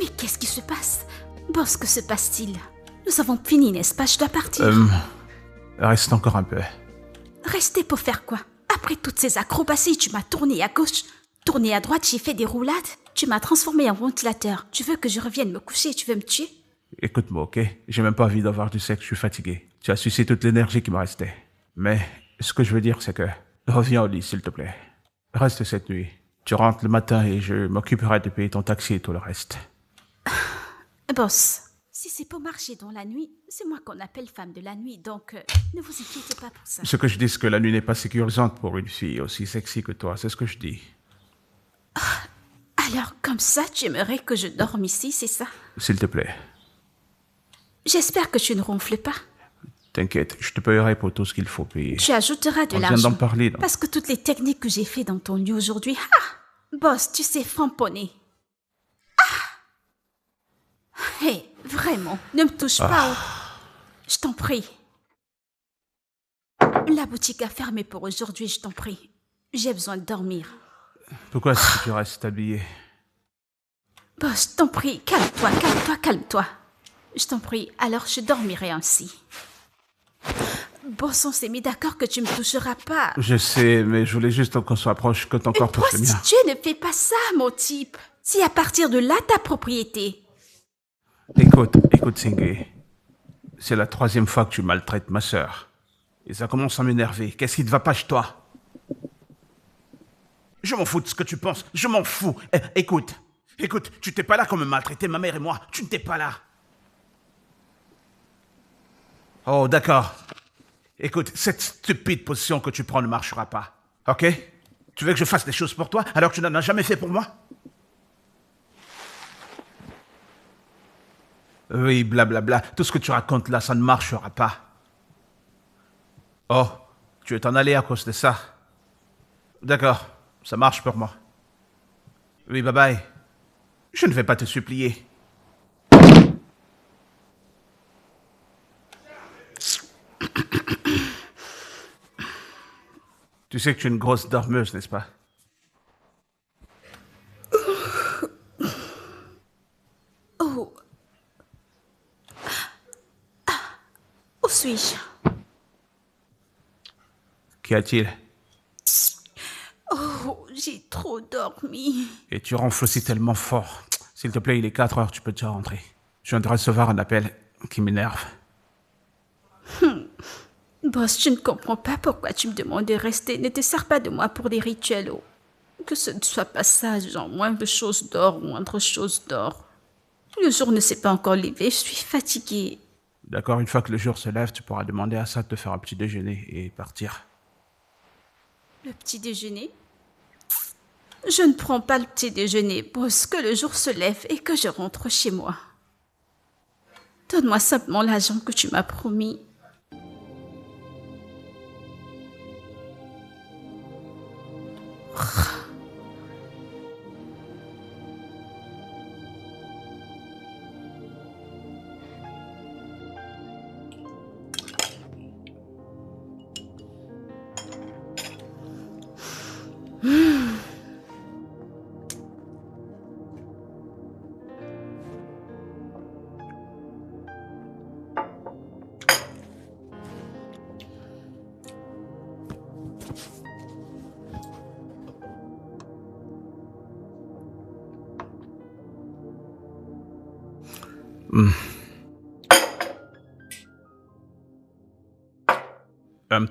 Mais qu'est-ce qui se passe? Boss, que se passe-t-il? Nous avons fini, n'est-ce pas? Je dois partir. Reste encore un peu. Rester pour faire quoi? Après toutes ces acrobaties, tu m'as tourné à gauche, tourné à droite, j'ai fait des roulades. Tu m'as transformé en ventilateur. Tu veux que je revienne me coucher? Tu veux me tuer? Écoute-moi, ok? J'ai même pas envie d'avoir du sexe, je suis fatigué. Tu as sucé toute l'énergie qui me restait. Mais ce que je veux dire, c'est que... Reviens au lit, s'il te plaît. Reste cette nuit. Tu rentres le matin et je m'occuperai de payer ton taxi et tout le reste. Boss, si c'est pour marcher dans la nuit, c'est moi qu'on appelle femme de la nuit, donc ne vous inquiétez pas pour ça. Ce que je dis, c'est que la nuit n'est pas sécurisante pour une fille aussi sexy que toi, c'est ce que je dis. Alors, comme ça, tu aimerais que je dorme ici, c'est ça? S'il te plaît. J'espère que tu ne ronfles pas. T'inquiète, je te payerai pour tout ce qu'il faut payer. Tu ajouteras de On l'argent. vient d'en parler, non? Parce que toutes les techniques que j'ai fait dans ton lit aujourd'hui... Boss, tu sais framponner. Hé, vraiment, ne me touche pas. Je t'en prie. La boutique a fermé pour aujourd'hui, je t'en prie. J'ai besoin de dormir. Pourquoi est-ce que tu restes habillé? Boss, je t'en prie, calme-toi, calme-toi, calme-toi. Je t'en prie, alors je dormirai ainsi. Boss, on s'est mis d'accord que tu me toucheras pas. Je sais, mais je voulais juste qu'on se rapproche que ton corps touche le mien. Prostituée, ne fais pas ça, mon type. C'est à partir de là ta propriété. Écoute, Singé. C'est la 3e fois que tu maltraites ma sœur. Et ça commence à m'énerver. Qu'est-ce qui ne va pas chez toi? Je m'en fous de ce que tu penses. Je m'en fous. Écoute, tu t'es pas là comme me maltraiter ma mère et moi. Tu n'étais pas là. Oh, d'accord. Écoute, cette stupide position que tu prends ne marchera pas. Ok? Tu veux que je fasse des choses pour toi alors que tu n'en as jamais fait pour moi? Oui, blablabla. Tout ce que tu racontes là, ça ne marchera pas. Oh, tu veux t'en aller à cause de ça? D'accord, ça marche pour moi. Oui, bye bye. Je ne vais pas te supplier. Tu sais que tu es une grosse dormeuse, n'est-ce pas? Oh. Où suis-je? Qu'y a-t-il? Oh, j'ai trop dormi. Et tu ronfles aussi tellement fort. S'il te plaît, il est 4 heures, tu peux déjà rentrer. Je viens de recevoir un appel qui m'énerve. Boss, je ne comprends pas pourquoi tu me demandes de rester. Ne te sers pas de moi pour des rituels. Oh. Que ce ne soit pas ça, genre moindre chose d'or ou moindre chose d'or. Le jour ne s'est pas encore levé, je suis fatiguée. D'accord, une fois que le jour se lève, tu pourras demander à ça de te faire un petit déjeuner et partir. Le petit déjeuner? Je ne prends pas le petit déjeuner, boss, que le jour se lève et que je rentre chez moi. Donne-moi simplement l'argent que tu m'as promis.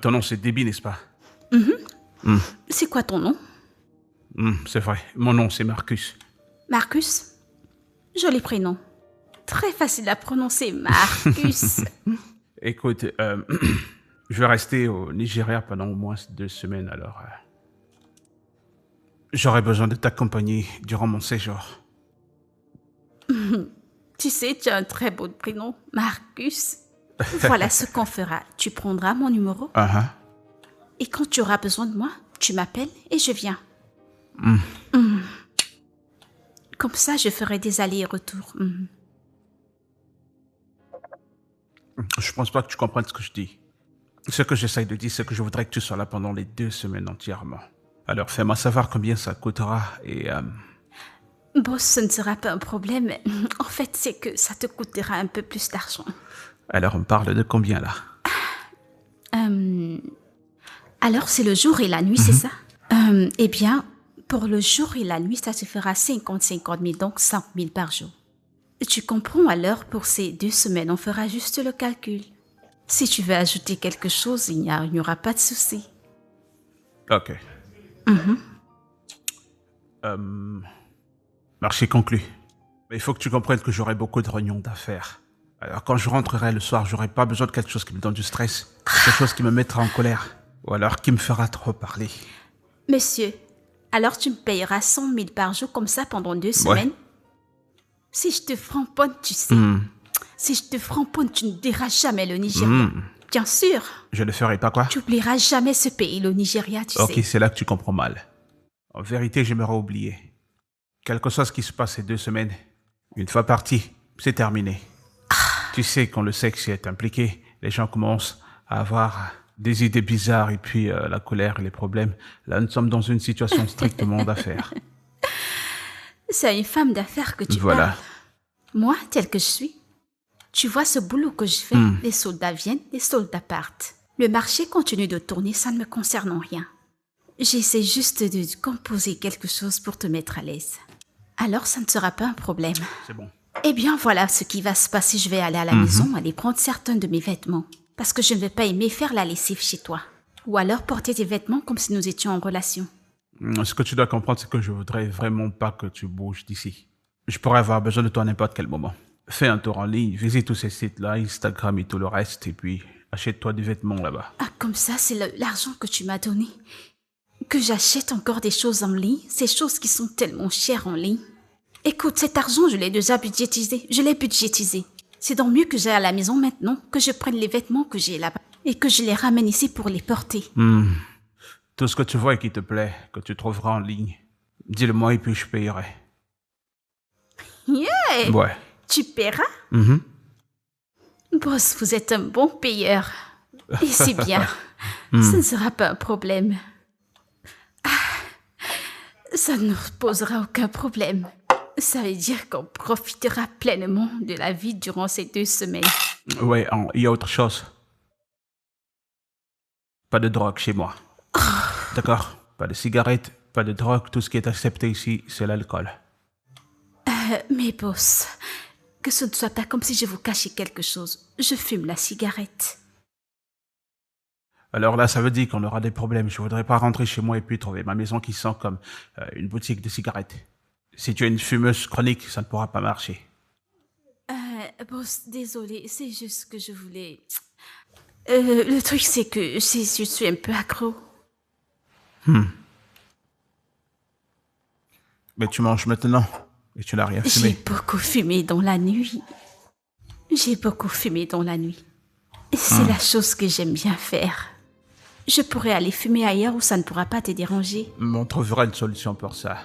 Ton nom c'est Debbie, n'est-ce pas? C'est quoi ton nom? C'est vrai, mon nom c'est Marcus. Marcus? Joli prénom. Très facile à prononcer, Marcus. Écoute, je vais rester au Nigeria pendant au moins 2 semaines, alors... j'aurai besoin de ta compagnie durant mon séjour. Tu sais, tu as un très beau prénom, Marcus. Voilà ce qu'on fera. Tu prendras mon numéro et quand tu auras besoin de moi, tu m'appelles et je viens. Comme ça, je ferai des allers et retours. Je pense pas que tu comprennes ce que je dis. Ce que j'essaye de dire, c'est que je voudrais que tu sois là pendant les 2 semaines entièrement. Alors fais-moi savoir combien ça coûtera et... Bon, ce ne sera pas un problème. En fait, c'est que ça te coûtera un peu plus d'argent. Alors on parle de combien là? Alors, c'est le jour et la nuit, c'est ça? Eh bien, pour le jour et la nuit, ça te fera 50 000, donc 5 000 par jour. Tu comprends alors, pour ces 2 semaines, on fera juste le calcul. Si tu veux ajouter quelque chose, il n'y aura pas de souci. Ok. Marché conclu. Mais il faut que tu comprennes que j'aurai beaucoup de réunions d'affaires. Alors quand je rentrerai le soir, j'aurai pas besoin de quelque chose qui me donne du stress. Quelque chose qui me mettra en colère. Ou alors qui me fera trop parler. Monsieur, alors tu me payeras 100 000 par jour comme ça pendant 2 semaines? Si je te framponne, tu sais. Si je te framponne, tu ne diras jamais le Nigeria. Bien sûr. Je ne ferai pas quoi? Tu n'oublieras jamais ce pays, le Nigeria, tu sais. Ok, c'est là que tu comprends mal. En vérité, j'aimerais oublier. Quel que soit ce qui se passe ces 2 semaines, une fois parti, c'est terminé. Tu sais, quand le sexe y est impliqué, les gens commencent à avoir des idées bizarres et puis la colère et les problèmes. Là, nous sommes dans une situation strictement d'affaires. C'est à une femme d'affaires que tu Voilà. parles. Moi, telle que je suis, tu vois ce boulot que je fais, les soldats viennent, les soldats partent. Le marché continue de tourner, ça ne me concerne en rien. J'essaie juste de composer quelque chose pour te mettre à l'aise. Alors, ça ne sera pas un problème. C'est bon. Eh bien, voilà ce qui va se passer. Je vais aller à la maison, aller prendre certains de mes vêtements. Parce que je ne vais pas aimer faire la lessive chez toi. Ou alors porter tes vêtements comme si nous étions en relation. Ce que tu dois comprendre, c'est que je voudrais vraiment pas que tu bouges d'ici. Je pourrais avoir besoin de toi à n'importe quel moment. Fais un tour en ligne, visite tous ces sites-là, Instagram et tout le reste, et puis achète-toi des vêtements là-bas. Ah, comme ça, c'est l'argent que tu m'as donné. Que j'achète encore des choses en ligne, ces choses qui sont tellement chères en ligne. Écoute, cet argent, je l'ai déjà budgétisé. C'est donc mieux que j'aille à la maison maintenant, que je prenne les vêtements que j'ai là-bas et que je les ramène ici pour les porter. Tout ce que tu vois et qui te plaît, que tu trouveras en ligne, dis-le-moi et puis je payerai. Yeah! Ouais. Tu paieras? Boss, vous êtes un bon payeur. Et c'est bien. Ce ne sera pas un problème. Ça ne nous posera aucun problème. Ça veut dire qu'on profitera pleinement de la vie durant ces 2 semaines. Ouais, il y a autre chose. Pas de drogue chez moi. D'accord? Pas de cigarettes, pas de drogue. Tout ce qui est accepté ici, c'est l'alcool. Mais boss, que ce ne soit pas comme si je vous cachais quelque chose. Je fume la cigarette. Alors là, ça veut dire qu'on aura des problèmes. Je voudrais pas rentrer chez moi et puis trouver ma maison qui sent comme une boutique de cigarettes. Si tu es une fumeuse chronique, ça ne pourra pas marcher. Boss, désolé, c'est juste que je voulais... le truc, c'est que je suis un peu accro. Mais tu manges maintenant et tu n'as rien J'ai fumé. beaucoup fumé dans la nuit. Et c'est la chose que j'aime bien faire. Je pourrais aller fumer ailleurs où ça ne pourra pas te déranger. On trouvera une solution pour ça.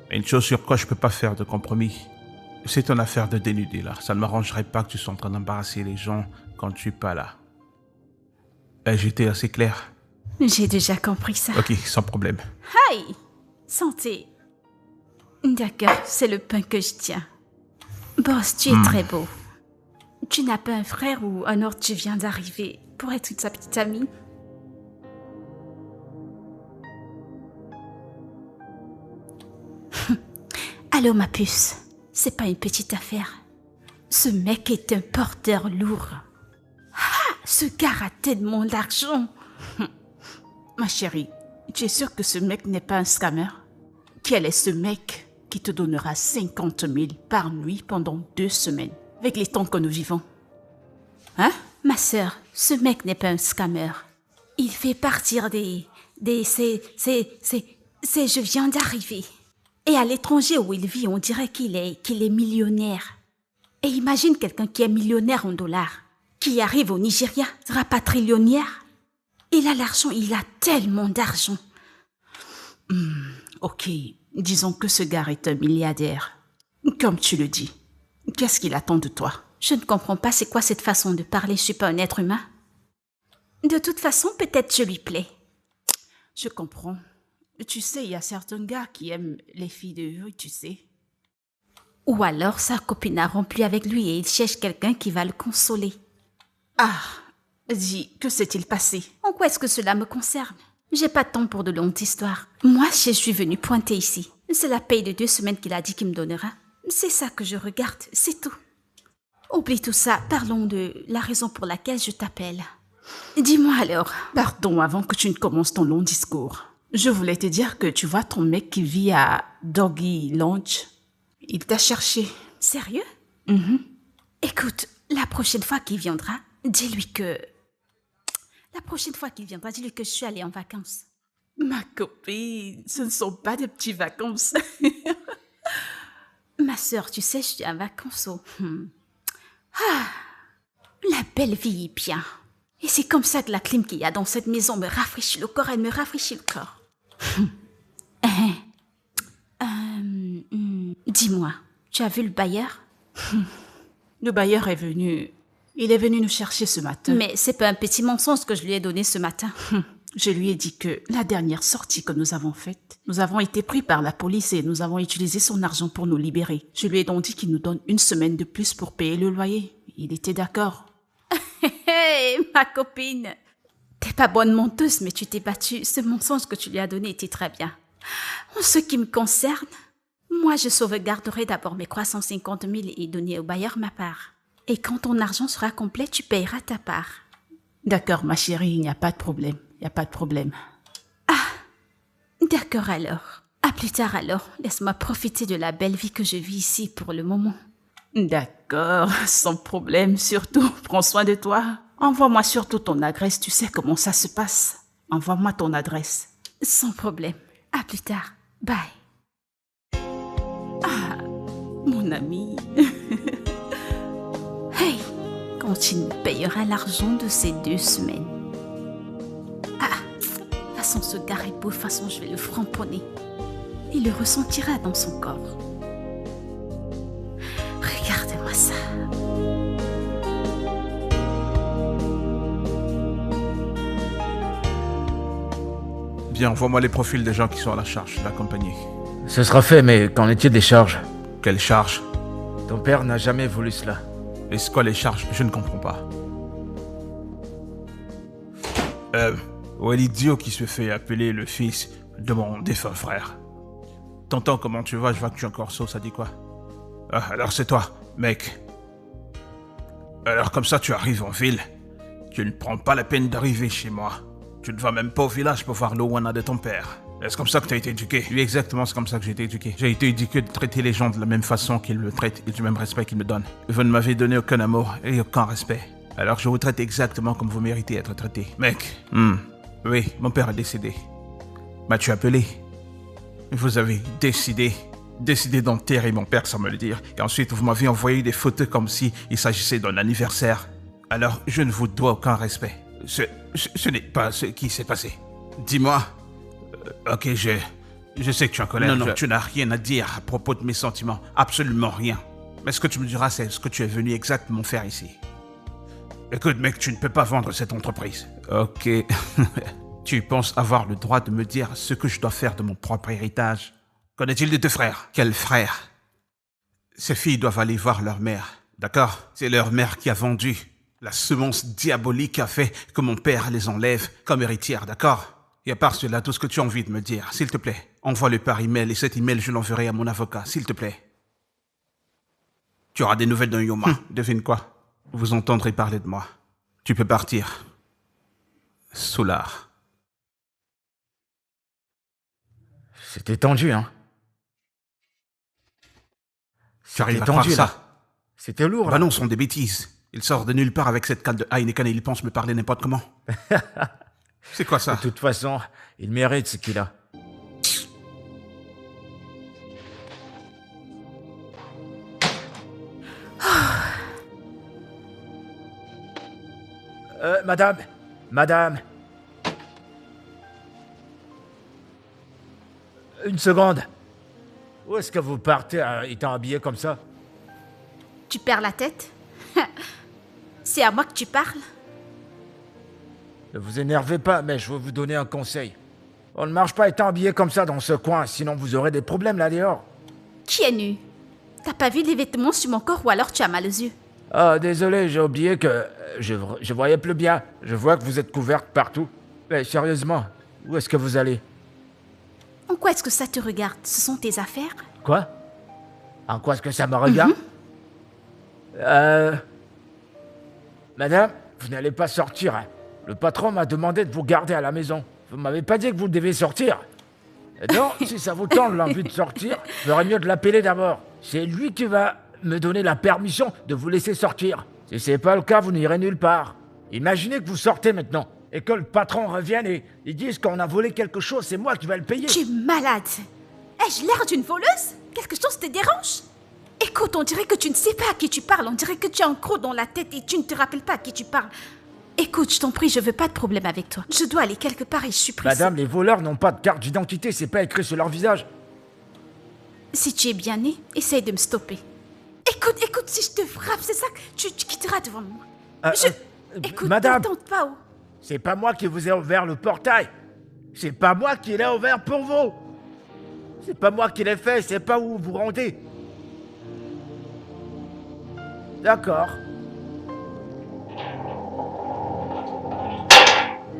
Mais une chose sur quoi je peux pas faire de compromis, c'est ton affaire de dénudé là. Ça ne m'arrangerait pas que tu sois en train d'embarrasser les gens quand je suis pas là. J'étais assez clair. J'ai déjà compris ça. Ok, sans problème. Aïe! Santé. D'accord, c'est le pain que je tiens. Boss, tu es très beau. Tu n'as pas un frère ou un autre tu viens d'arriver pour être sa petite amie? Allô, ma puce. C'est pas une petite affaire. Ce mec est un porteur lourd. Ah, ce gars a tellement d'argent. Ma chérie, tu es sûre que ce mec n'est pas un scammer? Quel est ce mec qui te donnera 50 000 par nuit pendant 2 semaines, avec les temps que nous vivons? Hein? Ma sœur, ce mec n'est pas un scammer. Il fait partir je viens d'arriver. Et à l'étranger où il vit, on dirait qu'il est millionnaire. Et imagine quelqu'un qui est millionnaire en dollars, qui arrive au Nigeria, rapatrillionnaire. Il a l'argent, il a tellement d'argent. Ok, disons que ce gars est un milliardaire. Comme tu le dis, qu'est-ce qu'il attend de toi? Je ne comprends pas c'est quoi cette façon de parler, je suis pas un être humain. De toute façon, peut-être je lui plais. Je comprends. Tu sais, il y a certains gars qui aiment les filles de rue, tu sais. Ou alors sa copine a rompu avec lui et il cherche quelqu'un qui va le consoler. Ah, dis, que s'est-il passé? En quoi est-ce que cela me concerne? J'ai pas de temps pour de longues histoires. Moi, je suis venue pointer ici. C'est la paye de 2 semaines qu'il a dit qu'il me donnera. C'est ça que je regarde, c'est tout. Oublie tout ça, parlons de la raison pour laquelle je t'appelle. Dis-moi alors. Pardon, avant que tu ne commences ton long discours. Je voulais te dire que tu vois ton mec qui vit à Doggy Lounge. Il t'a cherché. Sérieux? Écoute, La prochaine fois qu'il viendra, dis-lui que... je suis allée en vacances. ma copine, ce ne sont pas de petites vacances. Ma sœur, tu sais, je suis en vacances au... la belle vie est bien. Et c'est comme ça que la clim qu'il y a dans cette maison me rafraîchit le corps, elle me rafraîchit le corps. Dis-moi, tu as vu le bailleur? Le bailleur est venu. Il est venu nous chercher ce matin. Mais c'est pas un petit mensonge que je lui ai donné ce matin. Je lui ai dit que la dernière sortie que nous avons faite, nous avons été pris par la police et nous avons utilisé son argent pour nous libérer. Je lui ai donc dit qu'il nous donne 1 semaine de plus pour payer le loyer. Il était d'accord. Hé, ma copine! T'es pas bonne menteuse, mais tu t'es battue. Ce mensonge que tu lui as donné était très bien. En ce qui me concerne, moi je sauvegarderai d'abord mes 350 000 et donner au bailleur ma part. Et quand ton argent sera complet, tu payeras ta part. D'accord, ma chérie, il n'y a pas de problème. Il n'y a pas de problème. D'accord alors. À plus tard alors. Laisse-moi profiter de la belle vie que je vis ici pour le moment. D'accord, sans problème. Surtout, prends soin de toi. Envoie-moi surtout ton adresse, tu sais comment ça se passe. Envoie-moi ton adresse. Sans problème. À plus tard. Bye. Mon ami. Hey, quand il me payera l'argent de ces 2 semaines. Façon ce gars est beau, façon je vais le framponner. Il le ressentira dans son corps. Regarde-moi ça. Bien, envoie-moi les profils des gens qui sont à la charge de la compagnie. Ce sera fait, mais qu'en est-il des charges? Quelles charges? Ton père n'a jamais voulu cela. Et c'est quoi les charges? Je ne comprends pas. Où est l'idiot qui se fait appeler le fils de mon défunt frère? T'entends comment tu vas? Je vois que tu es encore saut, ça dit quoi? Ah, alors c'est toi, mec. Alors comme ça tu arrives en ville. Tu ne prends pas la peine d'arriver chez moi. Tu ne vas même pas au village pour voir l'Owana de ton père. Est-ce comme ça que tu as été éduqué? Oui, exactement, c'est comme ça que j'ai été éduqué. J'ai été éduqué de traiter les gens de la même façon qu'ils me traitent et du même respect qu'ils me donnent. Vous ne m'avez donné aucun amour et aucun respect. Alors je vous traite exactement comme vous méritez être traité. Mec, oui, mon père est décédé. M'as-tu appelé? Vous avez décidé d'enterrer mon père sans me le dire. Et ensuite, vous m'avez envoyé des photos comme si il s'agissait d'un anniversaire. Alors, je ne vous dois aucun respect. Ce n'est pas ce qui s'est passé. Dis-moi. Ok, je sais que tu es en colère. Non, tu n'as rien à dire à propos de mes sentiments. Absolument rien. Mais ce que tu me diras, c'est ce que tu es venu exactement faire ici. Écoute, mec, tu ne peux pas vendre cette entreprise. Ok. Tu penses avoir le droit de me dire ce que je dois faire de mon propre héritage? Qu'en est-il de tes frères? Quels frères? Ces filles doivent aller voir leur mère, d'accord? C'est leur mère qui a vendu. La semence diabolique a fait que mon père les enlève comme héritière, d'accord? Et à part cela, tout ce que tu as envie de me dire, s'il te plaît, envoie-le par email et cet email, je l'enverrai à mon avocat, s'il te plaît. Tu auras des nouvelles d'un Yoma. Devine quoi? Vous entendrez parler de moi. Tu peux partir. Soulard. C'était tendu, hein? Tu arrives à croire ça? C'était lourd, Bah là. non, ce sont des bêtises. Il sort de nulle part avec cette canne de Heineken et il pense me parler n'importe comment. C'est quoi ça? De toute façon, il mérite ce qu'il a. Madame. Une seconde. Où est-ce que vous partez étant habillé comme ça? Tu perds la tête? C'est à moi que tu parles? Ne vous énervez pas, mais je veux vous donner un conseil. On ne marche pas étant habillé comme ça dans ce coin, sinon vous aurez des problèmes là dehors. Qui est nu? T'as pas vu les vêtements sur mon corps ou alors tu as mal aux yeux? Ah, désolé, j'ai oublié que je voyais plus bien. Je vois que vous êtes couverte partout. Mais sérieusement, où est-ce que vous allez? En quoi est-ce que ça te regarde? Ce sont tes affaires? Quoi? En quoi est-ce que ça me regarde? Madame, vous n'allez pas sortir. Hein. Le patron m'a demandé de vous garder à la maison. Vous m'avez pas dit que vous devez sortir. Et donc, si ça vous tente l'envie de sortir, il ferait mieux de l'appeler d'abord. C'est lui qui va me donner la permission de vous laisser sortir. Si c'est pas le cas, vous n'irez nulle part. Imaginez que vous sortez maintenant et que le patron revienne et ils disent qu'on a volé quelque chose, c'est moi qui vais le payer. Tu es malade. Ai-je l'air d'une voleuse? Quelque chose te dérange? Écoute, on dirait que tu ne sais pas à qui tu parles. On dirait que tu as un croc dans la tête et tu ne te rappelles pas à qui tu parles. Écoute, je t'en prie, je veux pas de problème avec toi. Je dois aller quelque part et je suis pressée. Madame, les voleurs n'ont pas de carte d'identité, c'est pas écrit sur leur visage. Si tu es bien né, essaye de me stopper. Écoute, si je te frappe, c'est ça que tu quitteras devant moi. Écoute, madame, ne tente pas. Oh. c'est pas moi qui vous ai ouvert le portail. C'est pas moi qui l'ai ouvert pour vous. C'est pas moi qui l'ai fait, c'est pas où vous vous rendez. D'accord.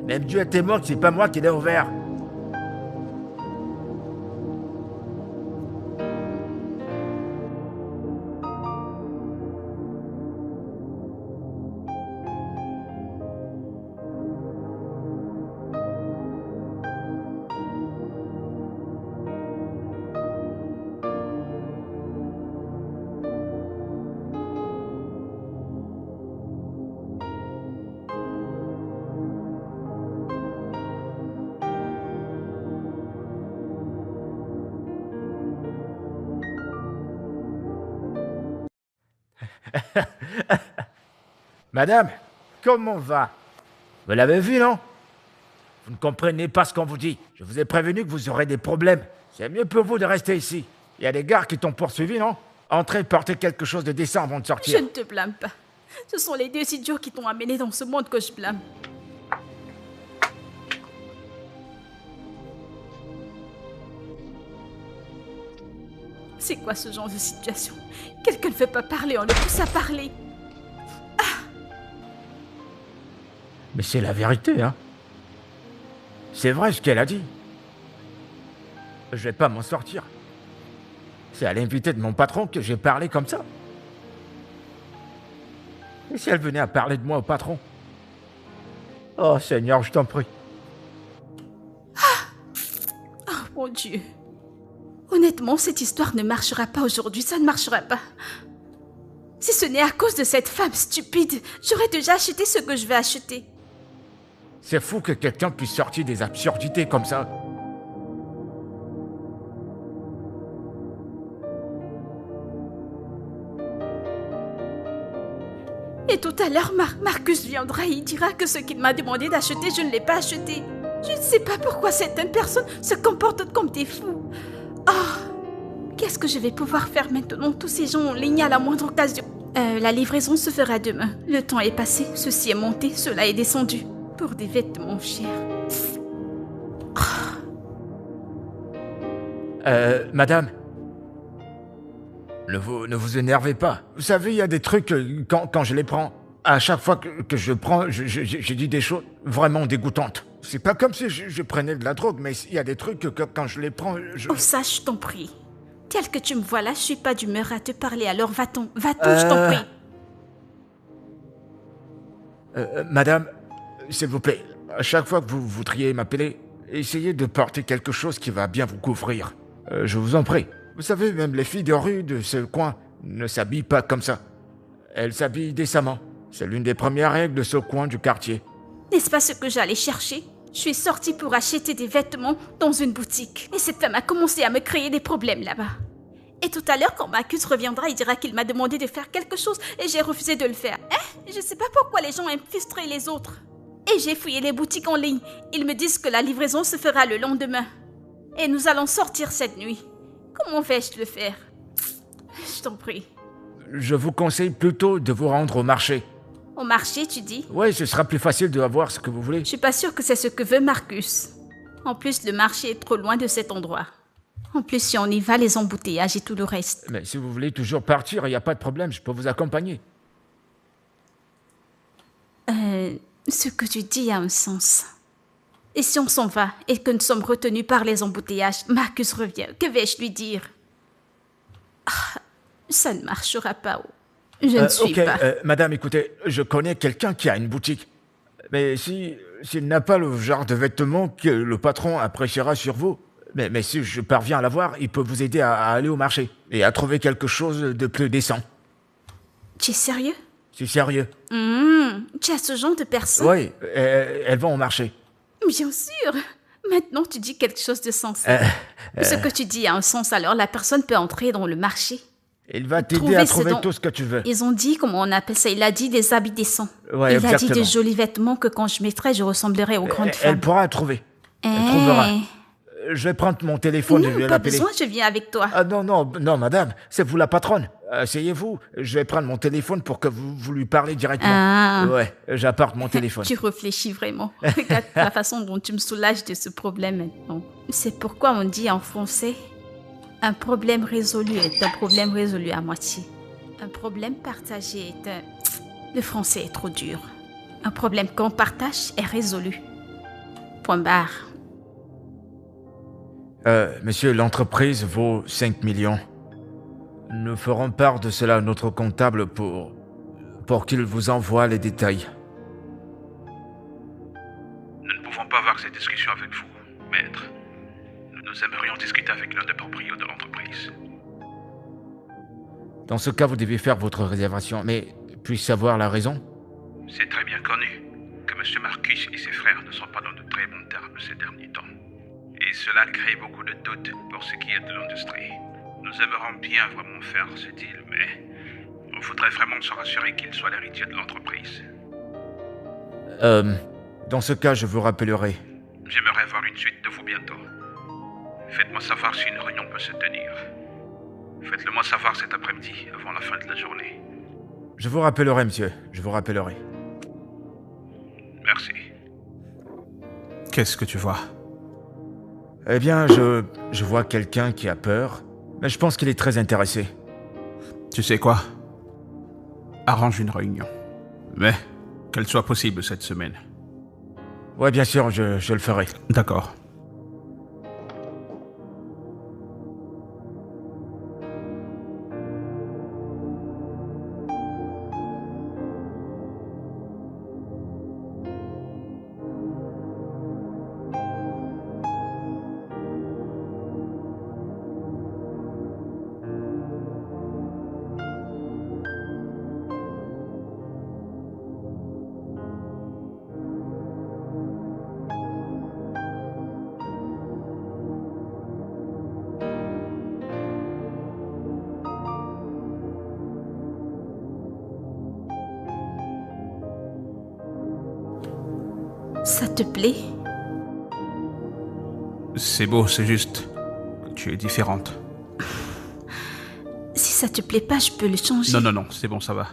Même Dieu était mort, c'est pas moi qui l'ai ouvert. Madame, comment va? Vous l'avez vu, non? Vous ne comprenez pas ce qu'on vous dit. Je vous ai prévenu que vous aurez des problèmes. C'est mieux pour vous de rester ici. Il y a des gars qui t'ont poursuivi, non? Entrez, portez quelque chose de décent avant de sortir. Je ne te blâme pas. Ce sont les deux idiots qui t'ont amené dans ce monde que je blâme. C'est quoi ce genre de situation? Quelqu'un ne veut pas parler, on le pousse à parler. Mais c'est la vérité, hein. C'est vrai ce qu'elle a dit. Je vais pas m'en sortir. C'est à l'invité de mon patron que j'ai parlé comme ça. Et si elle venait à parler de moi au patron? Oh Seigneur, je t'en prie. Oh mon Dieu. Honnêtement, cette histoire ne marchera pas aujourd'hui, ça ne marchera pas. Si ce n'est à cause de cette femme stupide, j'aurais déjà acheté ce que je vais acheter. C'est fou que quelqu'un puisse sortir des absurdités comme ça. Et tout à l'heure, Marcus viendra et il dira que ce qu'il m'a demandé d'acheter, je ne l'ai pas acheté. Je ne sais pas pourquoi certaines personnes se comportent comme des fous. Oh, qu'est-ce que je vais pouvoir faire maintenant? Tous ces gens ont ligné à la moindre occasion. La livraison se fera demain. Le temps est passé, ceci est monté, cela est descendu. Pour des vêtements chers. Madame, ne vous énervez pas. Vous savez, il y a des trucs, quand je les prends, à chaque fois que je prends, j'ai dit des choses vraiment dégoûtantes. C'est pas comme si je prenais de la drogue, mais il y a des trucs que quand je les prends, Oh, ça, je t'en prie. Tel que tu me vois là, je suis pas d'humeur à te parler, alors va-t'en, je t'en prie. Madame, s'il vous plaît, à chaque fois que vous voudriez m'appeler, essayez de porter quelque chose qui va bien vous couvrir. Je vous en prie. Vous savez, même les filles de rue de ce coin ne s'habillent pas comme ça. Elles s'habillent décemment. C'est l'une des premières règles de ce coin du quartier. N'est-ce pas ce que j'allais chercher? Je suis sortie pour acheter des vêtements dans une boutique. Et cette femme a commencé à me créer des problèmes là-bas. Et tout à l'heure, quand Marcus reviendra, il dira qu'il m'a demandé de faire quelque chose et j'ai refusé de le faire. Je sais pas pourquoi les gens aiment frustrer les autres. Et j'ai fouillé les boutiques en ligne. Ils me disent que la livraison se fera le lendemain. Et nous allons sortir cette nuit. Comment vais-je le faire? Je t'en prie. Je vous conseille plutôt de vous rendre au marché. Au marché, tu dis? Oui, ce sera plus facile de avoir ce que vous voulez. Je suis pas sûre que c'est ce que veut Marcus. En plus, le marché est trop loin de cet endroit. En plus, si on y va, les embouteillages et tout le reste. Mais si vous voulez toujours partir, il n'y a pas de problème, je peux vous accompagner. Ce que tu dis a un sens. Et si on s'en va et que nous sommes retenus par les embouteillages, Marcus revient, que vais-je lui dire? Ça ne marchera pas. Je ne suis pas. Madame, écoutez, je connais quelqu'un qui a une boutique. Mais s'il n'a pas le genre de vêtements que le patron appréciera sur vous, mais si je parviens à l'avoir, il peut vous aider à aller au marché et à trouver quelque chose de plus décent. Tu es sérieux? C'est sérieux. Tu as ce genre de personne? Oui, elles vont au marché. Bien sûr. Maintenant, tu dis quelque chose de sensé. Ce que tu dis a un sens, alors la personne peut entrer dans le marché. Il va t'aider à trouver tout ce que tu veux. Ils ont dit, comment on appelle ça? Il a dit des habits décents. Ouais, il exactement. a dit de jolis vêtements que quand je mettrai, je ressemblerai aux grandes femmes. Elle pourra trouver. Elle trouvera. Je vais prendre mon téléphone et je vais Non, pas l'appeler. besoin, je viens avec toi. Ah non, madame, c'est vous la patronne. Asseyez-vous, je vais prendre mon téléphone pour que vous lui parlez directement. Ouais, j'apporte mon téléphone. Tu réfléchis vraiment. Regarde la façon dont tu me soulages de ce problème maintenant. C'est pourquoi on dit en français, un problème résolu est un problème résolu à moitié. Un problème partagé est un... Le français est trop dur. Un problème qu'on partage est résolu. Point barre. Monsieur, l'entreprise vaut 5 millions. Nous ferons part de cela à notre comptable pour qu'il vous envoie les détails. Nous ne pouvons pas avoir cette discussion avec vous, maître. Nous aimerions discuter avec l'un des propriétaires de l'entreprise. Dans ce cas, vous devez faire votre réservation, mais puis-je savoir la raison? C'est très bien connu que M. Marcus et ses frères ne sont pas dans de très bons termes ces derniers temps. Et cela crée beaucoup de doutes pour ce qui est de l'industrie. Nous aimerions bien vraiment faire ce deal, mais on voudrait vraiment se rassurer qu'il soit l'héritier de l'entreprise. Dans ce cas, je vous rappellerai. J'aimerais avoir une suite de vous bientôt. Faites-moi savoir si une réunion peut se tenir. Faites-le moi savoir cet après-midi, avant la fin de la journée. Je vous rappellerai, monsieur. Je vous rappellerai. Merci. Qu'est-ce que tu vois? Eh bien, je vois quelqu'un qui a peur, mais je pense qu'il est très intéressé. Tu sais quoi? Arrange une réunion. Mais qu'elle soit possible cette semaine. Ouais, bien sûr, je le ferai. D'accord. Ça te plaît? C'est beau, c'est juste que tu es différente. Si ça te plaît pas, je peux le changer. Non, c'est bon, ça va.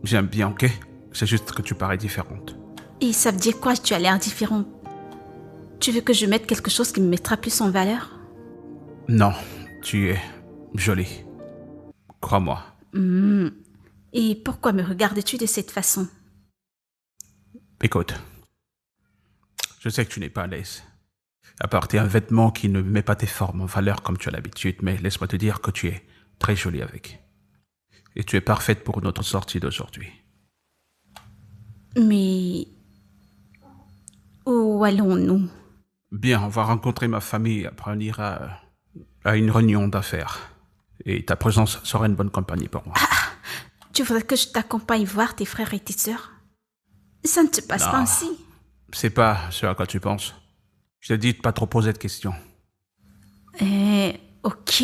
J'aime bien, ok? C'est juste que tu parais différente. Et ça veut dire quoi, tu as l'air différente? Tu veux que je mette quelque chose qui me mettra plus en valeur? Non, tu es jolie. Crois-moi. Et pourquoi me regardes-tu de cette façon? Écoute, je sais que tu n'es pas à l'aise. À porter un vêtement qui ne met pas tes formes en valeur comme tu as l'habitude, mais laisse-moi te dire que tu es très jolie avec. Et tu es parfaite pour notre sortie d'aujourd'hui. Mais... où allons-nous? Bien, on va rencontrer ma famille, après on ira à une réunion d'affaires. Et ta présence sera une bonne compagnie pour moi. Tu voudrais que je t'accompagne voir tes frères et tes sœurs? Ça ne se passe pas ainsi. C'est pas ce à quoi tu penses. Je te dis de pas trop poser de questions. Ok.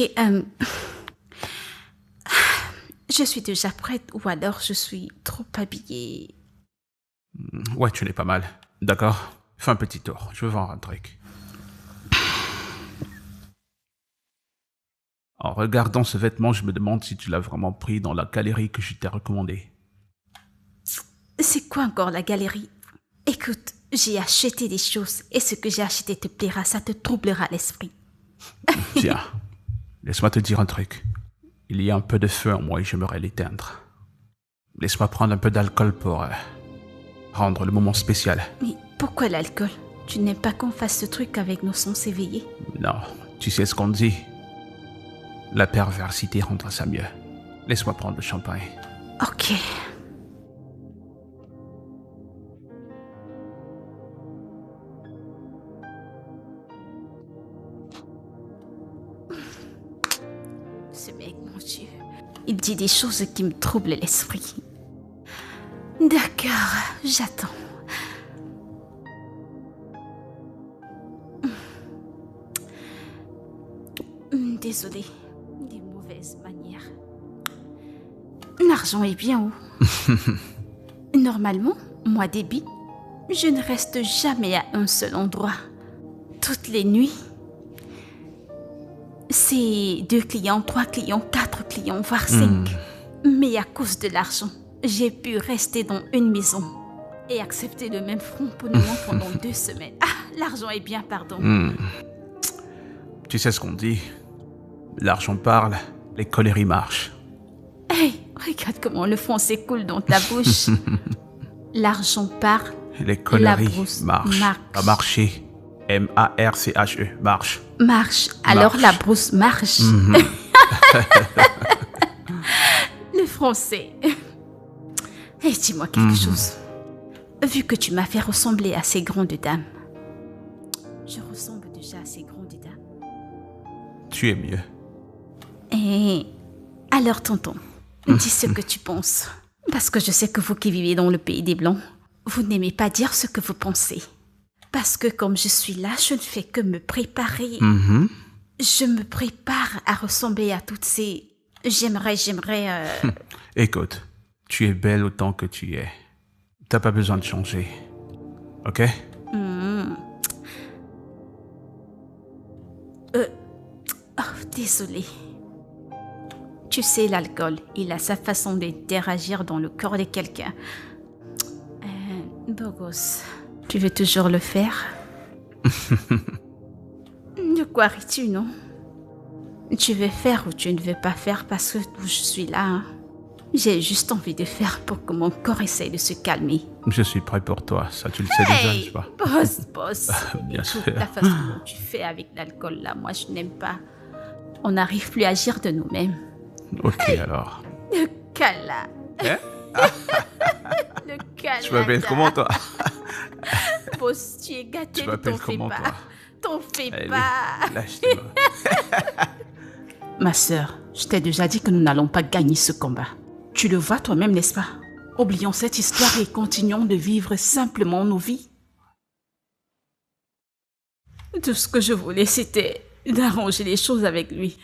Je suis déjà prête ou alors je suis trop habillée. Ouais, tu l'es pas mal. D'accord? Fais un petit tour. Je veux voir un truc. En regardant ce vêtement, je me demande si tu l'as vraiment pris dans la galerie que je t'ai recommandée. C'est quoi encore la galerie? Écoute, j'ai acheté des choses et ce que j'ai acheté te plaira, ça te troublera l'esprit. Tiens, laisse-moi te dire un truc. Il y a un peu de feu en moi et j'aimerais l'éteindre. Laisse-moi prendre un peu d'alcool pour rendre le moment spécial. Mais pourquoi l'alcool? Tu n'aimes pas qu'on fasse ce truc avec nos sens éveillés? Non, tu sais ce qu'on dit. La perversité rendra ça mieux. Laisse-moi prendre le champagne. Ok. Ce mec, mon Dieu, il dit des choses qui me troublent l'esprit. D'accord, j'attends. Désolée, des mauvaises manières. L'argent est bien où? Normalement, moi, Debbie, je ne reste jamais à un seul endroit. Toutes les nuits, c'est 2 clients, 3 clients, 4 clients, voire 5. Mais à cause de l'argent, j'ai pu rester dans une maison et accepter le même front pour nous pendant 2 semaines. Ah, l'argent est bien, pardon. Tu sais ce qu'on dit. L'argent parle, les coléries marchent. Hey, regarde comment le français coule dans ta bouche. L'argent parle, Les coléries la brousse marchent. marche. À marcher. M-A-R-C-H-E. Marche. Marche, alors Marche. la brousse marche. Le français. Et dis-moi quelque chose. Vu que tu m'as fait ressembler à ces grandes dames, je ressemble déjà à ces grandes dames. Tu es mieux. Et alors, tonton, dis ce que tu penses. Parce que je sais que vous qui vivez dans le pays des Blancs, vous n'aimez pas dire ce que vous pensez. Parce que comme je suis là, je ne fais que me préparer. Je me prépare à ressembler à toutes ces... J'aimerais... Écoute, tu es belle autant que tu es. T'as pas besoin de changer. Ok? Oh, désolée. Tu sais, l'alcool, il a sa façon d'interagir dans le corps de quelqu'un. Beau gosse, tu veux toujours le faire? De quoi ris-tu, non? Tu veux faire ou tu ne veux pas faire parce que je suis là, hein? J'ai juste envie de faire pour que mon corps essaye de se calmer. Je suis prêt pour toi, ça tu le sais déjà, n'est-ce pas? Boss. Bien Écoute, sûr. la façon dont tu fais avec l'alcool, là, moi, je n'aime pas. On n'arrive plus à agir de nous-mêmes. Ok alors. Le cala. Hein? Le cala. Tu m'appelles comment toi? Boss, tu es gâté, Tu ne m'appelles t'en fais comment pas. toi? T'en fais Allez, pas. lâche-toi. Ma sœur, je t'ai déjà dit que nous n'allons pas gagner ce combat. Tu le vois toi-même, n'est-ce pas? Oublions cette histoire et continuons de vivre simplement nos vies. Tout ce que je voulais, c'était d'arranger les choses avec lui.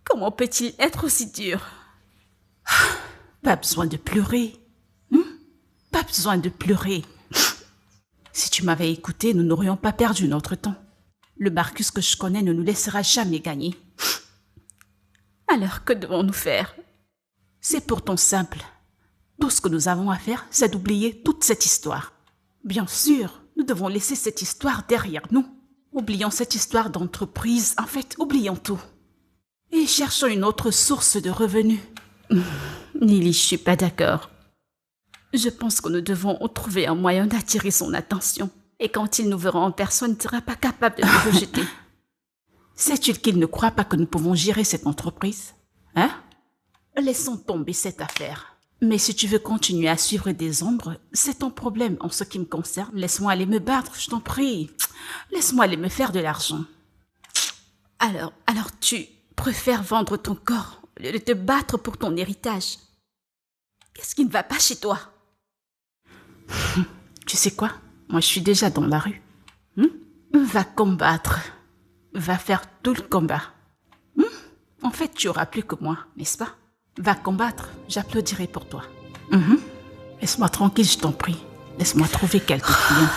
Comment peut-il être aussi dur? Pas besoin de pleurer. Pas besoin de pleurer. Si tu m'avais écouté, nous n'aurions pas perdu notre temps. Le Marcus que je connais ne nous laissera jamais gagner. Alors, que devons-nous faire? C'est pourtant simple. Tout ce que nous avons à faire, c'est d'oublier toute cette histoire. Bien sûr, nous devons laisser cette histoire derrière nous. Oublions cette histoire d'entreprise. En fait, oublions tout. Et cherchons une autre source de revenus. Lily, je suis pas d'accord. Je pense que nous devons trouver un moyen d'attirer son attention. Et quand il nous verra en personne, il ne sera pas capable de nous rejeter. Sais-tu qu'il ne croit pas que nous pouvons gérer cette entreprise? Hein? Laissons tomber cette affaire. Mais si tu veux continuer à suivre des ombres, c'est ton problème en ce qui me concerne. Laisse-moi aller me battre, je t'en prie. Laisse-moi aller me faire de l'argent. Alors tu préfères vendre ton corps au lieu de te battre pour ton héritage. Qu'est-ce qui ne va pas chez toi? Tu sais quoi? Moi, je suis déjà dans la rue. Va combattre. Va faire tout le combat. En fait, tu auras plus que moi, n'est-ce pas? Va combattre, j'applaudirai pour toi. Laisse-moi tranquille, je t'en prie. Laisse-moi trouver quelques clients.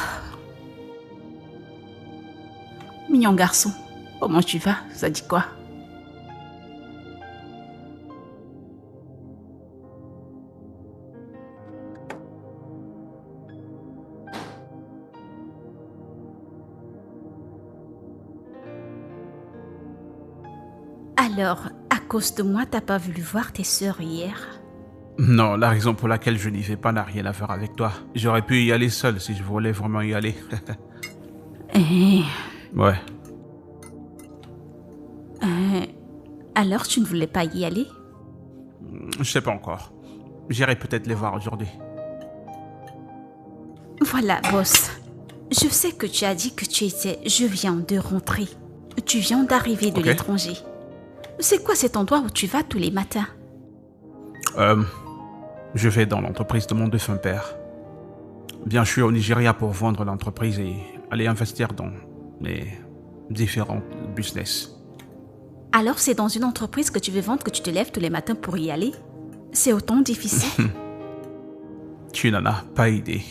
Mignon garçon, comment tu vas? Ça dit quoi? Alors, à cause de moi, t'as pas voulu voir tes sœurs hier? Non, la raison pour laquelle je n'y vais pas n'a rien à voir avec toi. J'aurais pu y aller seul si je voulais vraiment y aller. Eh, Ouais. alors tu ne voulais pas y aller? Je sais pas encore. J'irai peut-être les voir aujourd'hui. Voilà, boss. Je sais que tu as dit que tu étais... Je viens de rentrer. Tu viens d'arriver de Ok. l'étranger. C'est quoi cet endroit où tu vas tous les matins? Je vais dans l'entreprise de mon défunt père. Bien, je suis au Nigeria pour vendre l'entreprise et aller investir dans les différents business. Alors c'est dans une entreprise que tu veux vendre que tu te lèves tous les matins pour y aller? C'est autant difficile? Tu n'en as pas idée.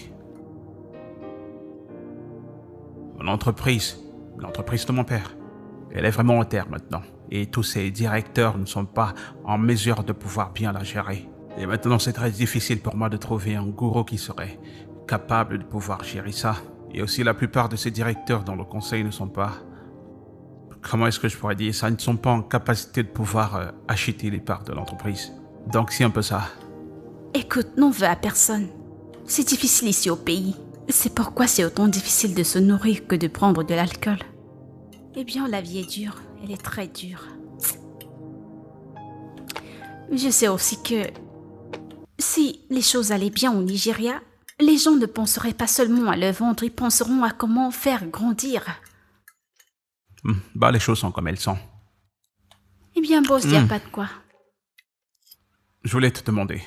L'entreprise de mon père, elle est vraiment en terre maintenant. Et tous ses directeurs ne sont pas en mesure de pouvoir bien la gérer. Et maintenant, c'est très difficile pour moi de trouver un gourou qui serait capable de pouvoir gérer ça. Et aussi, la plupart de ces directeurs dans le conseil ne sont pas... Comment est-ce que je pourrais dire ça? Ils ne sont pas en capacité de pouvoir acheter les parts de l'entreprise. Donc, c'est un peu ça. Écoute, n'en veux à personne. C'est difficile ici au pays. C'est pourquoi c'est autant difficile de se nourrir que de prendre de l'alcool. Eh bien, la vie est dure. Elle est très dure. Je sais aussi que si les choses allaient bien au Nigeria, les gens ne penseraient pas seulement à le vendre, ils penseront à comment faire grandir. Bah, les choses sont comme elles sont. Eh bien, boss, il n'y a pas de quoi. Je voulais te demander...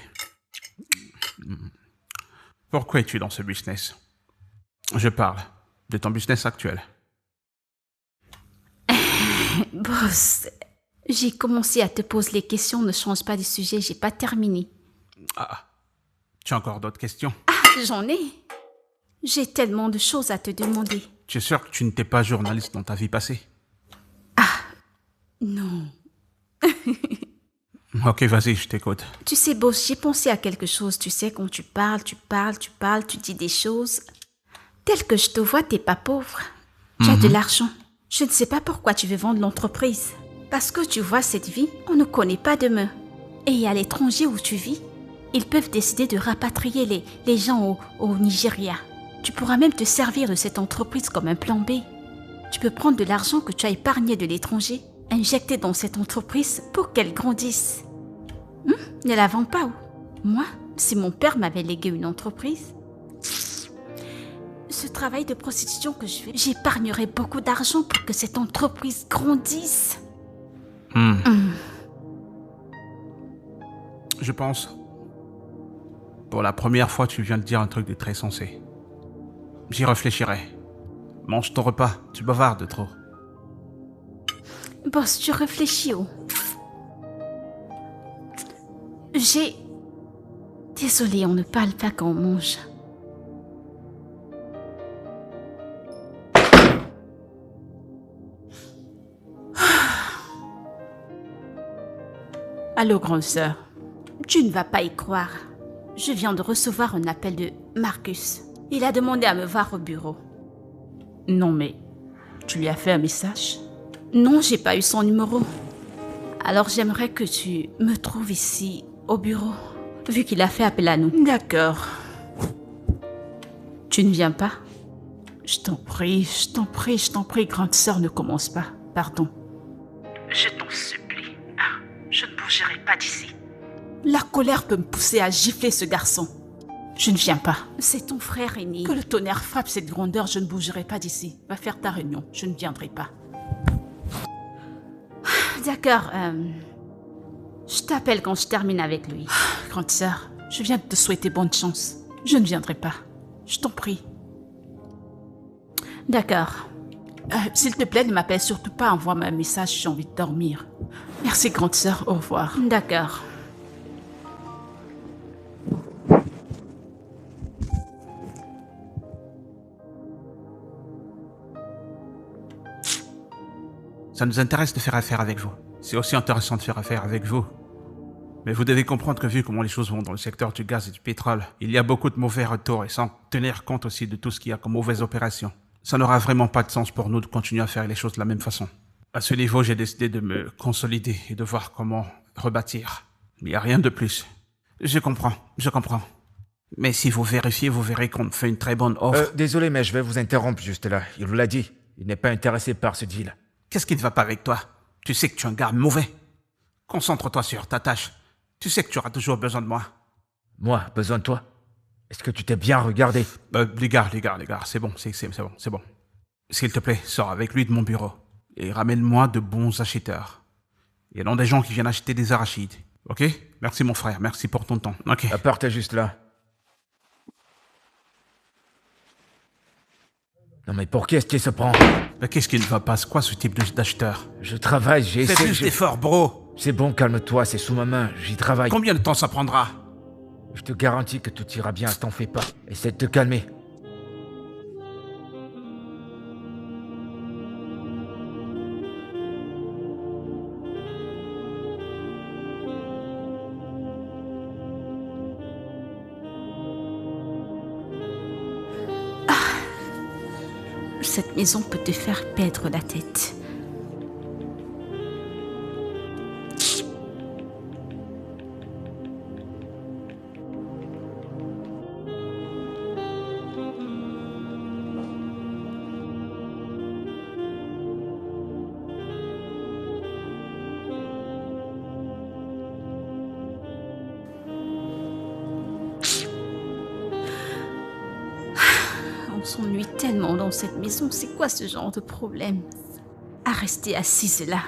Pourquoi es-tu dans ce business? Je parle de ton business actuel. Boss, j'ai commencé à te poser les questions, ne change pas de sujet, j'ai pas terminé. Ah, tu as encore d'autres questions? Ah, j'en ai. J'ai tellement de choses à te demander. Tu es sûr que tu n'étais pas journaliste dans ta vie passée? Non. Ok, vas-y, je t'écoute. Tu sais, boss, j'ai pensé à quelque chose. Tu sais, quand tu parles, tu dis des choses. Tel que je te vois, t'es pas pauvre. Tu as de l'argent. Je ne sais pas pourquoi tu veux vendre l'entreprise. Parce que tu vois, cette vie, on ne connaît pas demain. Et à l'étranger où tu vis, ils peuvent décider de rapatrier les gens au Nigeria. Tu pourras même te servir de cette entreprise comme un plan B. Tu peux prendre de l'argent que tu as épargné de l'étranger, injecter dans cette entreprise pour qu'elle grandisse. Ne la vends pas, ou? Moi, si mon père m'avait légué une entreprise, ce travail de prostitution que je fais, j'épargnerais beaucoup d'argent pour que cette entreprise grandisse. Je pense... Pour la première fois, tu viens de dire un truc de très sensé. J'y réfléchirai. Mange ton repas, tu bavardes trop. Boss, tu réfléchis, oh. Désolée, on ne parle pas quand on mange. Allô, grande sœur. Tu ne vas pas y croire. Je viens de recevoir un appel de Marcus. Il a demandé à me voir au bureau. Non, mais tu lui as fait un message? Non, j'ai pas eu son numéro. Alors j'aimerais que tu me trouves ici, au bureau, vu qu'il a fait appel à nous. D'accord. Tu ne viens pas? Je t'en prie, grande sœur, ne commence pas. Pardon. Je t'en supplie. Je ne bougerai pas d'ici. La colère peut me pousser à gifler ce garçon. Je ne viens pas. C'est ton frère aîné. Que le tonnerre frappe cette grandeur, je ne bougerai pas d'ici. Va faire ta réunion, je ne viendrai pas. D'accord, je t'appelle quand je termine avec lui. Grande sœur, je viens de te souhaiter bonne chance. Je ne viendrai pas. Je t'en prie. D'accord. S'il te plaît, ne m'appelle surtout pas. Envoie-moi un message, j'ai envie de dormir. Merci, grande sœur. Au revoir. D'accord. Ça nous intéresse de faire affaire avec vous. C'est aussi intéressant de faire affaire avec vous. Mais vous devez comprendre que vu comment les choses vont dans le secteur du gaz et du pétrole, il y a beaucoup de mauvais retours et sans tenir compte aussi de tout ce qu'il y a comme mauvaises opérations. Ça n'aura vraiment pas de sens pour nous de continuer à faire les choses de la même façon. À ce niveau, j'ai décidé de me consolider et de voir comment rebâtir. Il n'y a rien de plus. Je comprends. Mais si vous vérifiez, vous verrez qu'on fait une très bonne offre. Désolé, mais je vais vous interrompre juste là. Il vous l'a dit. Il n'est pas intéressé par ce deal. Qu'est-ce qui ne va pas avec toi? Tu sais que tu es un gars mauvais. Concentre-toi sur ta tâche. Tu sais que tu auras toujours besoin de moi. Moi, besoin de toi? Est-ce que tu t'es bien regardé? Les gars, c'est bon, c'est bon. S'il te plaît, sors avec lui de mon bureau. Et ramène-moi de bons acheteurs. Il y a des gens qui viennent acheter des arachides. Ok? Merci mon frère, merci pour ton temps. Ok. La porte est juste là. Non mais pour qui est-ce qu'il se prend? Mais qu'est-ce qui ne va pas? C'est quoi ce type d'acheteur? Je travaille, j'ai essayé... Fais plus d'efforts, bro! C'est bon, calme-toi, c'est sous ma main, j'y travaille. Combien de temps ça prendra? Je te garantis que tout ira bien, t'en fais pas. Essaie de te calmer. Cette maison peut te faire perdre la tête. On s'ennuie tellement dans cette maison. C'est quoi ce genre de problème? À rester assise là.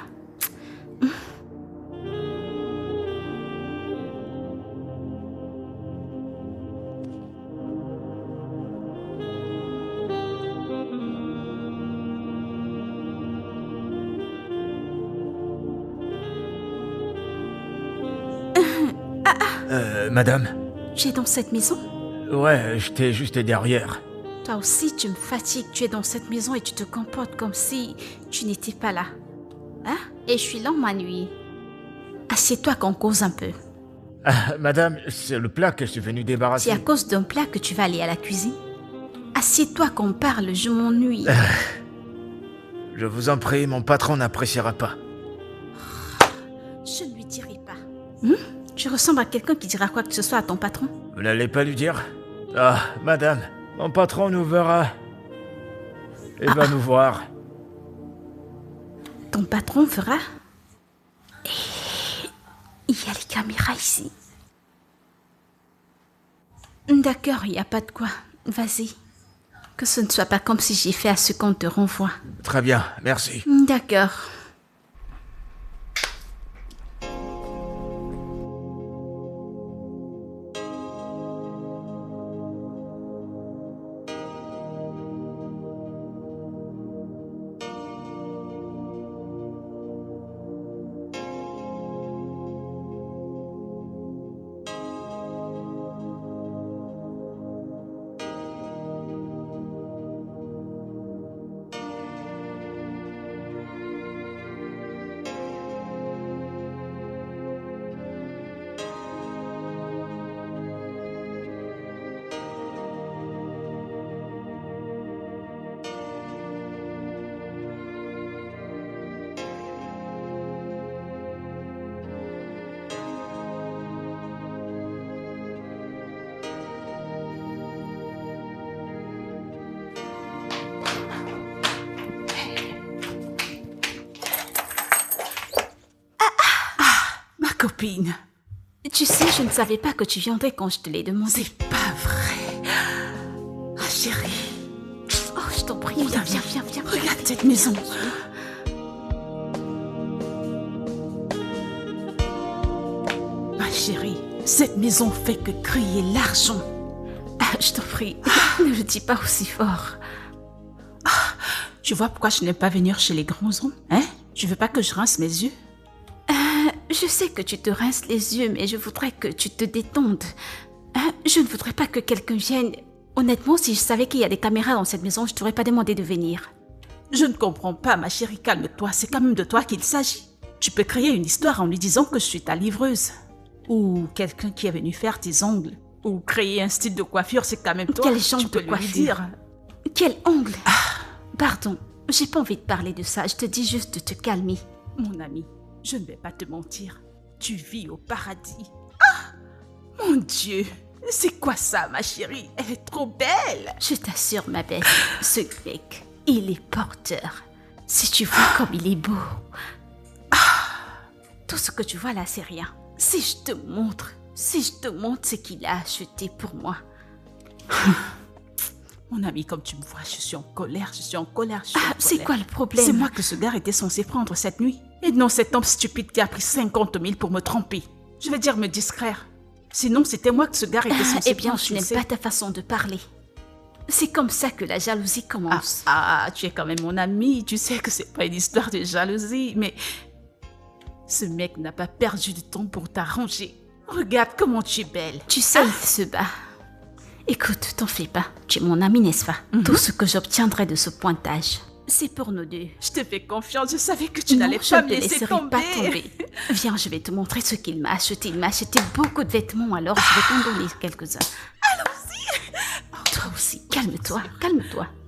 Madame? Tu es dans cette maison? Ouais, j'étais juste derrière. Toi aussi, tu me fatigues. Tu es dans cette maison et tu te comportes comme si tu n'étais pas là. Hein? Et je suis là ma nuit. Assieds-toi qu'on cause un peu. Madame, c'est le plat que je suis venu débarrasser. C'est à cause d'un plat que tu vas aller à la cuisine. Assieds-toi qu'on parle, je m'ennuie. Je vous en prie, mon patron n'appréciera pas. Je ne lui dirai pas. Tu ressembles à quelqu'un qui dira quoi que ce soit à ton patron? Vous n'allez pas lui dire? Ah, madame, mon patron nous verra. Il va nous voir. Ton patron verra? Il y a les caméras ici. D'accord, il n'y a pas de quoi. Vas-y. Que ce ne soit pas comme si j'ai fait à ce qu'on te renvoie. Très bien, merci. D'accord. Copine. Tu sais, je ne savais pas que tu viendrais quand je te l'ai demandé. C'est pas vrai. Ah, chérie. Oh, je t'en prie, viens. Regarde cette maison. Ma chérie, cette maison fait que crier l'argent. Ah, je t'en prie, ne le dis pas aussi fort. Tu vois pourquoi je n'aime pas venir chez les grands hommes? Hein? Tu veux pas que je rince mes yeux? Je sais que tu te rinces les yeux, mais je voudrais que tu te détendes. Je ne voudrais pas que quelqu'un vienne. Honnêtement, si je savais qu'il y a des caméras dans cette maison, je t'aurais pas demandé de venir. Je ne comprends pas, ma chérie, calme-toi. C'est quand même de toi qu'il s'agit. Tu peux créer une histoire en lui disant que je suis ta livreuse. Ou quelqu'un qui est venu faire tes ongles. Ou créer un style de coiffure, c'est quand même toi. Quel genre tu peux de lui coiffure? dire. Quel ongle? Pardon, j'ai pas envie de parler de ça. Je te dis juste de te calmer. Mon ami, je ne vais pas te mentir. Tu vis au paradis. Ah! Mon Dieu! C'est quoi ça, ma chérie? Elle est trop belle! Je t'assure, ma belle, ce mec, il est porteur. Si tu vois comme il est beau. Tout ce que tu vois là, c'est rien. Si je te montre ce qu'il a acheté pour moi. Mon ami, comme tu me vois, je suis en colère. C'est quoi le problème? C'est moi que ce gars était censé prendre cette nuit. Et non, cet homme stupide qui a pris 50 000 pour me tromper. Je vais dire me distraire. Sinon, c'était moi que ce gars était censé Eh bien, prendre. je n'aime pas ta façon de parler. C'est comme ça que la jalousie commence. Tu es quand même mon ami. Tu sais que c'est pas une histoire de jalousie, mais ce mec n'a pas perdu de temps pour t'arranger. Regarde comment tu es belle. Tu sais, il se bat. Écoute, t'en fais pas. Tu es mon ami, n'est-ce pas? Tout ce que j'obtiendrai de ce pointage, c'est pour nous deux. Je te fais confiance. Je savais que tu Non, n'allais je pas ne me te laisser laisserai tomber. pas tomber. Viens, je vais te montrer ce qu'il m'a acheté. Il m'a acheté beaucoup de vêtements, alors je vais t'en donner quelques-uns. Allons-y. Toi aussi, calme-toi.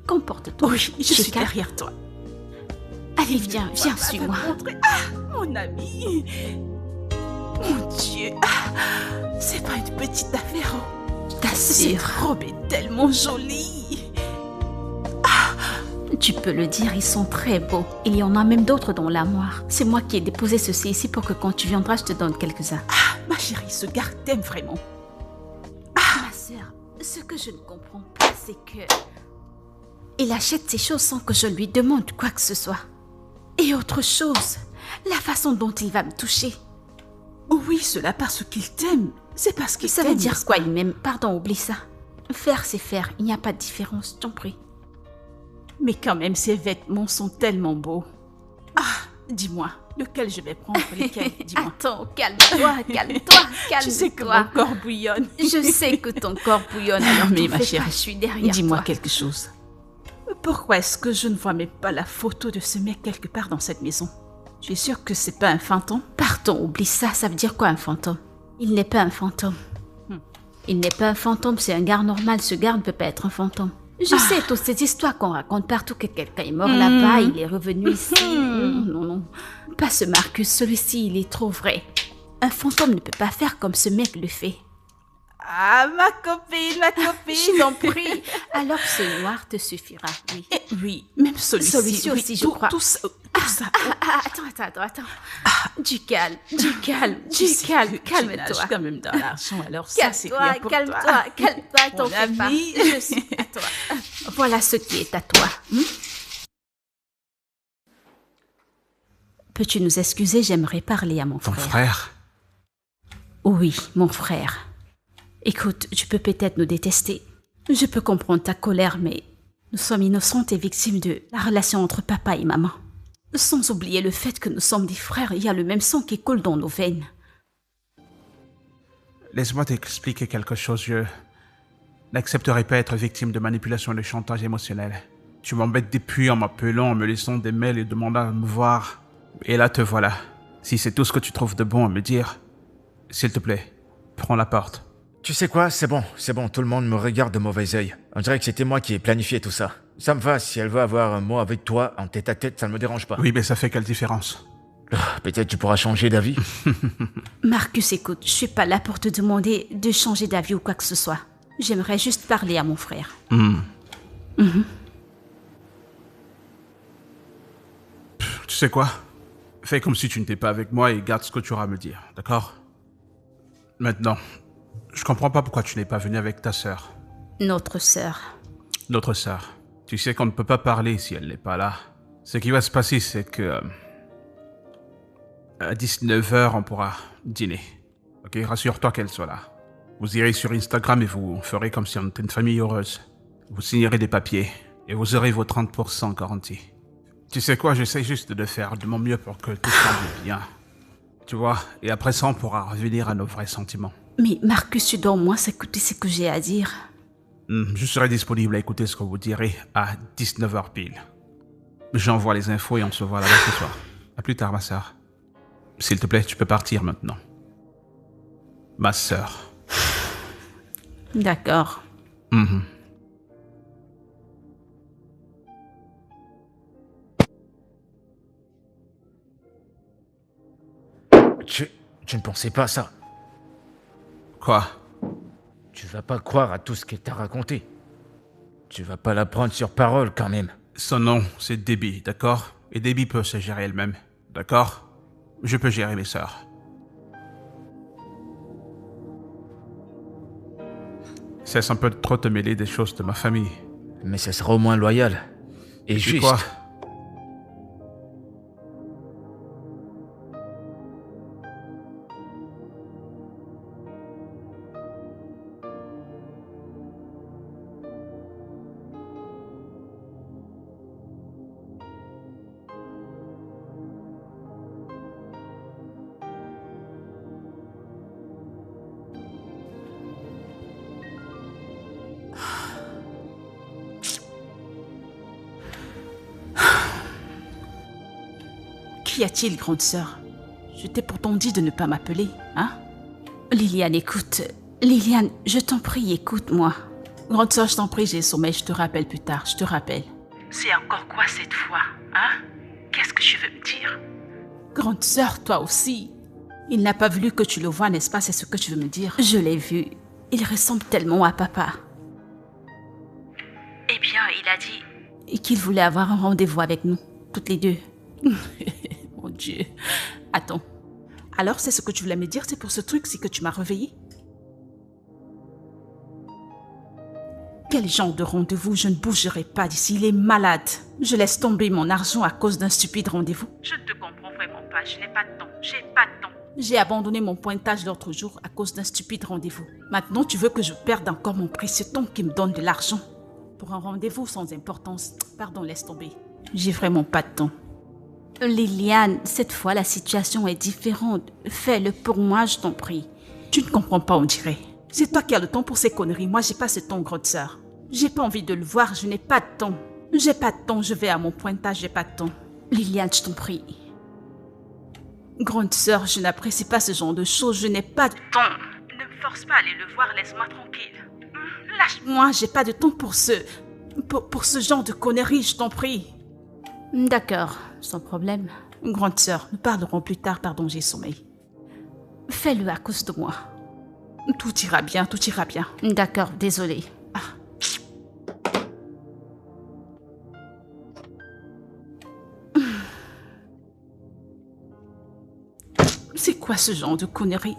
Comporte-toi. Oui, je suis calme. derrière toi. Allez, viens, Va te suis-moi. montrer. Mon ami. Mon Dieu. C'est pas une petite affaire. Je Cette t'assure. robe est tellement jolie. Tu peux le dire, ils sont très beaux. Il y en a même d'autres dans l'armoire. C'est moi qui ai déposé ceci ici pour que quand tu viendras, je te donne quelques-uns. Ma chérie, ce gars t'aime vraiment. Ma sœur, ce que je ne comprends pas, c'est que... il achète ces choses sans que je lui demande quoi que ce soit. Et autre chose, la façon dont il va me toucher. Oui, cela parce qu'il t'aime. C'est parce qu'il Ça t'aime. veut dire quoi, il m'aime? Pardon, oublie ça. Faire, c'est faire. Il n'y a pas de différence, t'en prie. Mais quand même, ses vêtements sont tellement beaux. Dis-moi, lequel je vais prendre? Lesquels? Dis-moi. Attends, calme-toi. Tu sais que mon corps bouillonne. Je sais que ton corps bouillonne, alors Mais t'en ma fais chérie, pas, je suis derrière Dis-moi toi. quelque chose. Pourquoi est-ce que je ne vois même pas la photo de ce mec quelque part dans cette maison? Tu es sûre que c'est pas un fantôme? Pardon, oublie ça. Ça veut dire quoi, un fantôme? Il n'est pas un fantôme. Il n'est pas un fantôme, c'est un gars normal. Ce gars ne peut pas être un fantôme. Je sais, toutes ces histoires qu'on raconte partout, que quelqu'un est mort là-bas, il est revenu ici. Non. Pas ce Marcus, celui-ci, il est trop vrai. Un fantôme ne peut pas faire comme ce mec le fait. Ma copine. Je t'en prie. Alors ce noir te suffira, oui. Oui, même celui-ci. Celui-ci oui, aussi, je crois. Tout ça. Attends. Du calme. Tu sais que tu nages Calme-toi. quand même dans l'argent, alors ça c'est rien pour toi. Calme-toi, t'en Mon fais pas. ami. Je suis à toi. Voilà ce qui est à toi. Peux-tu nous excuser, j'aimerais parler à mon Ton frère. frère? Oui, mon frère. Écoute, tu peux peut-être nous détester. Je peux comprendre ta colère, mais nous sommes innocentes et victimes de la relation entre papa et maman. Sans oublier le fait que nous sommes des frères, il y a le même sang qui coule dans nos veines. Laisse-moi t'expliquer quelque chose. Je n'accepterai pas être victime de manipulation et de chantage émotionnel. Tu m'embêtes depuis en m'appelant, en me laissant des mails et demandant à me voir. Et là te voilà. Si c'est tout ce que tu trouves de bon à me dire, s'il te plaît, prends la porte. Tu sais quoi, c'est bon, tout le monde me regarde de mauvais œil. On dirait que c'était moi qui ai planifié tout ça. Ça me va, si elle veut avoir un mot avec toi, en tête à tête, ça ne me dérange pas. Oui, mais ça fait quelle différence? Peut-être tu pourras changer d'avis. Marcus, écoute, je suis pas là pour te demander de changer d'avis ou quoi que ce soit. J'aimerais juste parler à mon frère. Tu sais quoi? Fais comme si tu n'étais pas avec moi et garde ce que tu auras à me dire, d'accord? Maintenant, je comprends pas pourquoi tu n'es pas venu avec ta sœur. Notre sœur. Notre sœur. Tu sais qu'on ne peut pas parler si elle n'est pas là. Ce qui va se passer, c'est que... à 19h, on pourra dîner. Ok, rassure-toi qu'elle soit là. Vous irez sur Instagram et vous ferez comme si on était une famille heureuse. Vous signerez des papiers et vous aurez vos 30% garantis. Tu sais quoi, j'essaie juste de faire de mon mieux pour que tout semble bien. Tu vois, et après ça, on pourra revenir à nos vrais sentiments. Mais Marcus, tu dois au moins écouter ce que j'ai à dire. Je serai disponible à écouter ce que vous direz à 19h pile. J'envoie les infos et on se voit là-bas ce soir. À plus tard, ma sœur. S'il te plaît, tu peux partir maintenant. Ma sœur. D'accord. tu ne pensais pas à ça. Quoi? Tu vas pas croire à tout ce qu'elle t'a raconté. Tu vas pas la prendre sur parole quand même. Son nom, c'est Debbie, d'accord? Et Debbie peut se gérer elle-même, d'accord? Je peux gérer mes sœurs. Cesse un peu de trop te mêler des choses de ma famille. Mais ça sera au moins loyal. Et Tu juste. quoi? Qu'y a-t-il, grande sœur? Je t'ai pourtant dit de ne pas m'appeler, hein? Liliane, écoute. Liliane, je t'en prie, écoute-moi. Grande sœur, je t'en prie, j'ai sommeil, je te rappelle plus tard, je te rappelle. C'est encore quoi cette fois, hein? Qu'est-ce que tu veux me dire? Grande sœur, toi aussi. Il n'a pas voulu que tu le vois, n'est-ce pas? C'est ce que tu veux me dire? Je l'ai vu. Il ressemble tellement à papa. Eh bien, il a dit... Et qu'il voulait avoir un rendez-vous avec nous, toutes les deux. Mon Dieu. Attends. Alors, c'est ce que tu voulais me dire? C'est pour ce truc-ci que tu m'as réveillée? Quel genre de rendez-vous? Je ne bougerai pas d'ici. Il est malade. Je laisse tomber mon argent à cause d'un stupide rendez-vous. Je ne te comprends vraiment pas. Je n'ai pas de temps. J'ai pas de temps. J'ai abandonné mon pointage l'autre jour à cause d'un stupide rendez-vous. Maintenant, tu veux que je perde encore mon précieux temps qui me donne de l'argent pour un rendez-vous sans importance. Pardon, laisse tomber. J'ai vraiment pas de temps. Liliane, cette fois la situation est différente. Fais-le pour moi, je t'en prie. Tu ne comprends pas, on dirait. C'est toi qui as le temps pour ces conneries. Moi, j'ai pas ce temps, grande sœur. J'ai pas envie de le voir, je n'ai pas de temps. J'ai pas de temps, je vais à mon pointage, j'ai pas de temps. Liliane, je t'en prie. Grande sœur, je n'apprécie pas ce genre de choses, je n'ai pas de temps. Ne me force pas à aller le voir, laisse-moi tranquille. Lâche-moi, j'ai pas de temps pour ce genre de conneries, je t'en prie. D'accord, sans problème. Grande sœur, nous parlerons plus tard, pardon, j'ai sommeil. Fais-le à cause de moi. Tout ira bien, tout ira bien. D'accord, désolée. C'est quoi ce genre de conneries?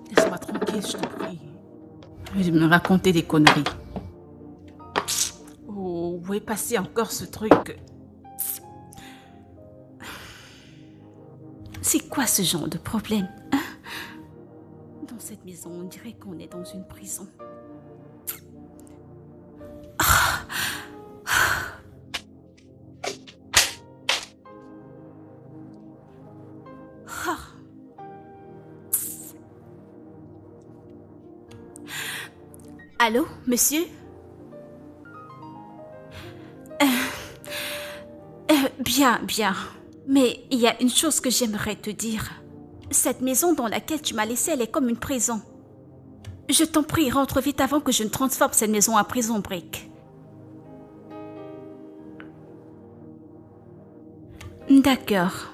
Laisse-moi tranquille, je t'en prie. Je vais me raconter des conneries. Oh, où est passé encore ce truc? C'est quoi ce genre de problème, hein? Dans cette maison, on dirait qu'on est dans une prison. Allô, monsieur? Bien. Mais il y a une chose que j'aimerais te dire. Cette maison dans laquelle tu m'as laissée, elle est comme une prison. Je t'en prie, rentre vite avant que je ne transforme cette maison en prison brique. D'accord.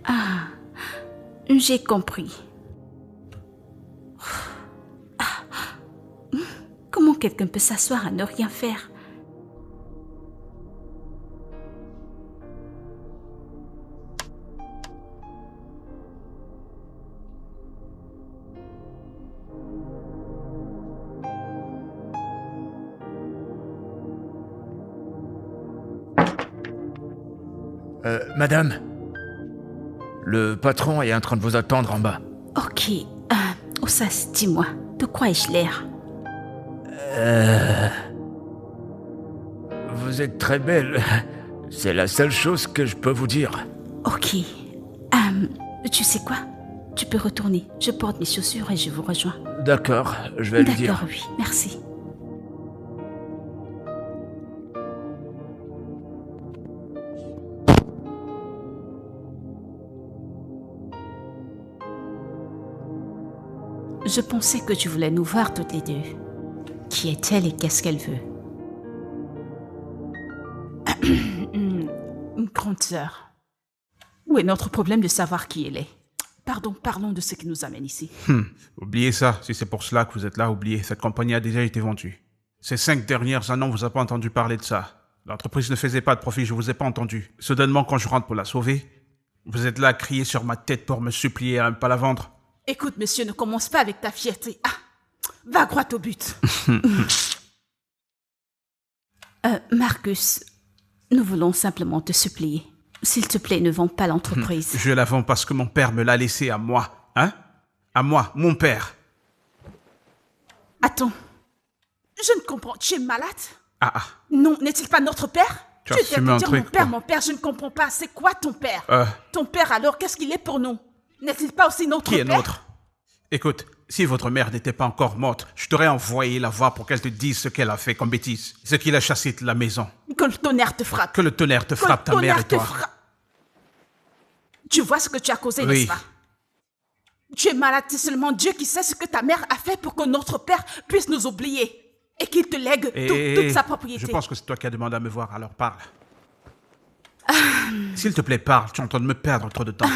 Ah, j'ai compris. Comment quelqu'un peut s'asseoir à ne rien faire? Madame, le patron est en train de vous attendre en bas. Ok, Oussas, dis-moi, de quoi ai-je l'air? Vous êtes très belle. C'est la seule chose que je peux vous dire. Ok, tu sais quoi? Tu peux retourner, je porte mes chaussures et je vous rejoins. D'accord, je vais lui dire. D'accord, oui, merci. Je pensais que tu voulais nous voir toutes les deux. Qui est-elle et qu'est-ce qu'elle veut? Une grande sœur. Où est notre problème de savoir qui elle est? Pardon, parlons de ce qui nous amène ici. Oubliez ça. Si c'est pour cela que vous êtes là, oubliez. Cette compagnie a déjà été vendue. Ces 5 dernières années, on vous a pas entendu parler de ça. L'entreprise ne faisait pas de profit, je vous ai pas entendu. Soudainement, quand je rentre pour la sauver, vous êtes là à crier sur ma tête pour me supplier à ne pas la vendre. Écoute, monsieur, ne commence pas avec ta fierté. Ah, va droit au but. Marcus, nous voulons simplement te supplier. S'il te plaît, ne vends pas l'entreprise. Je la vends parce que mon père me l'a laissée à moi. Hein? À moi, mon père. Attends, je ne comprends. Tu es malade? Ah. Non, n'est-il pas notre père? Tu as fumé un truc, mon père, je ne comprends pas. C'est quoi ton père? Ton père alors, qu'est-ce qu'il est pour nous? N'est-il pas aussi notre père? père? Qui est notre? Écoute, si votre mère n'était pas encore morte, je t'aurais envoyé la voir pour qu'elle te dise ce qu'elle a fait comme bêtise. Ce qu'il a chassé de la maison. Que le tonnerre te frappe. Que le tonnerre te frappe, ta mère et toi. Tu vois ce que tu as causé, Oui. n'est-ce pas? Tu es malade, c'est seulement Dieu qui sait ce que ta mère a fait pour que notre père puisse nous oublier. Et qu'il te lègue toute sa propriété. Je pense que c'est toi qui as demandé à me voir, alors parle. S'il te plaît, parle. Tu es en train de me perdre trop de temps.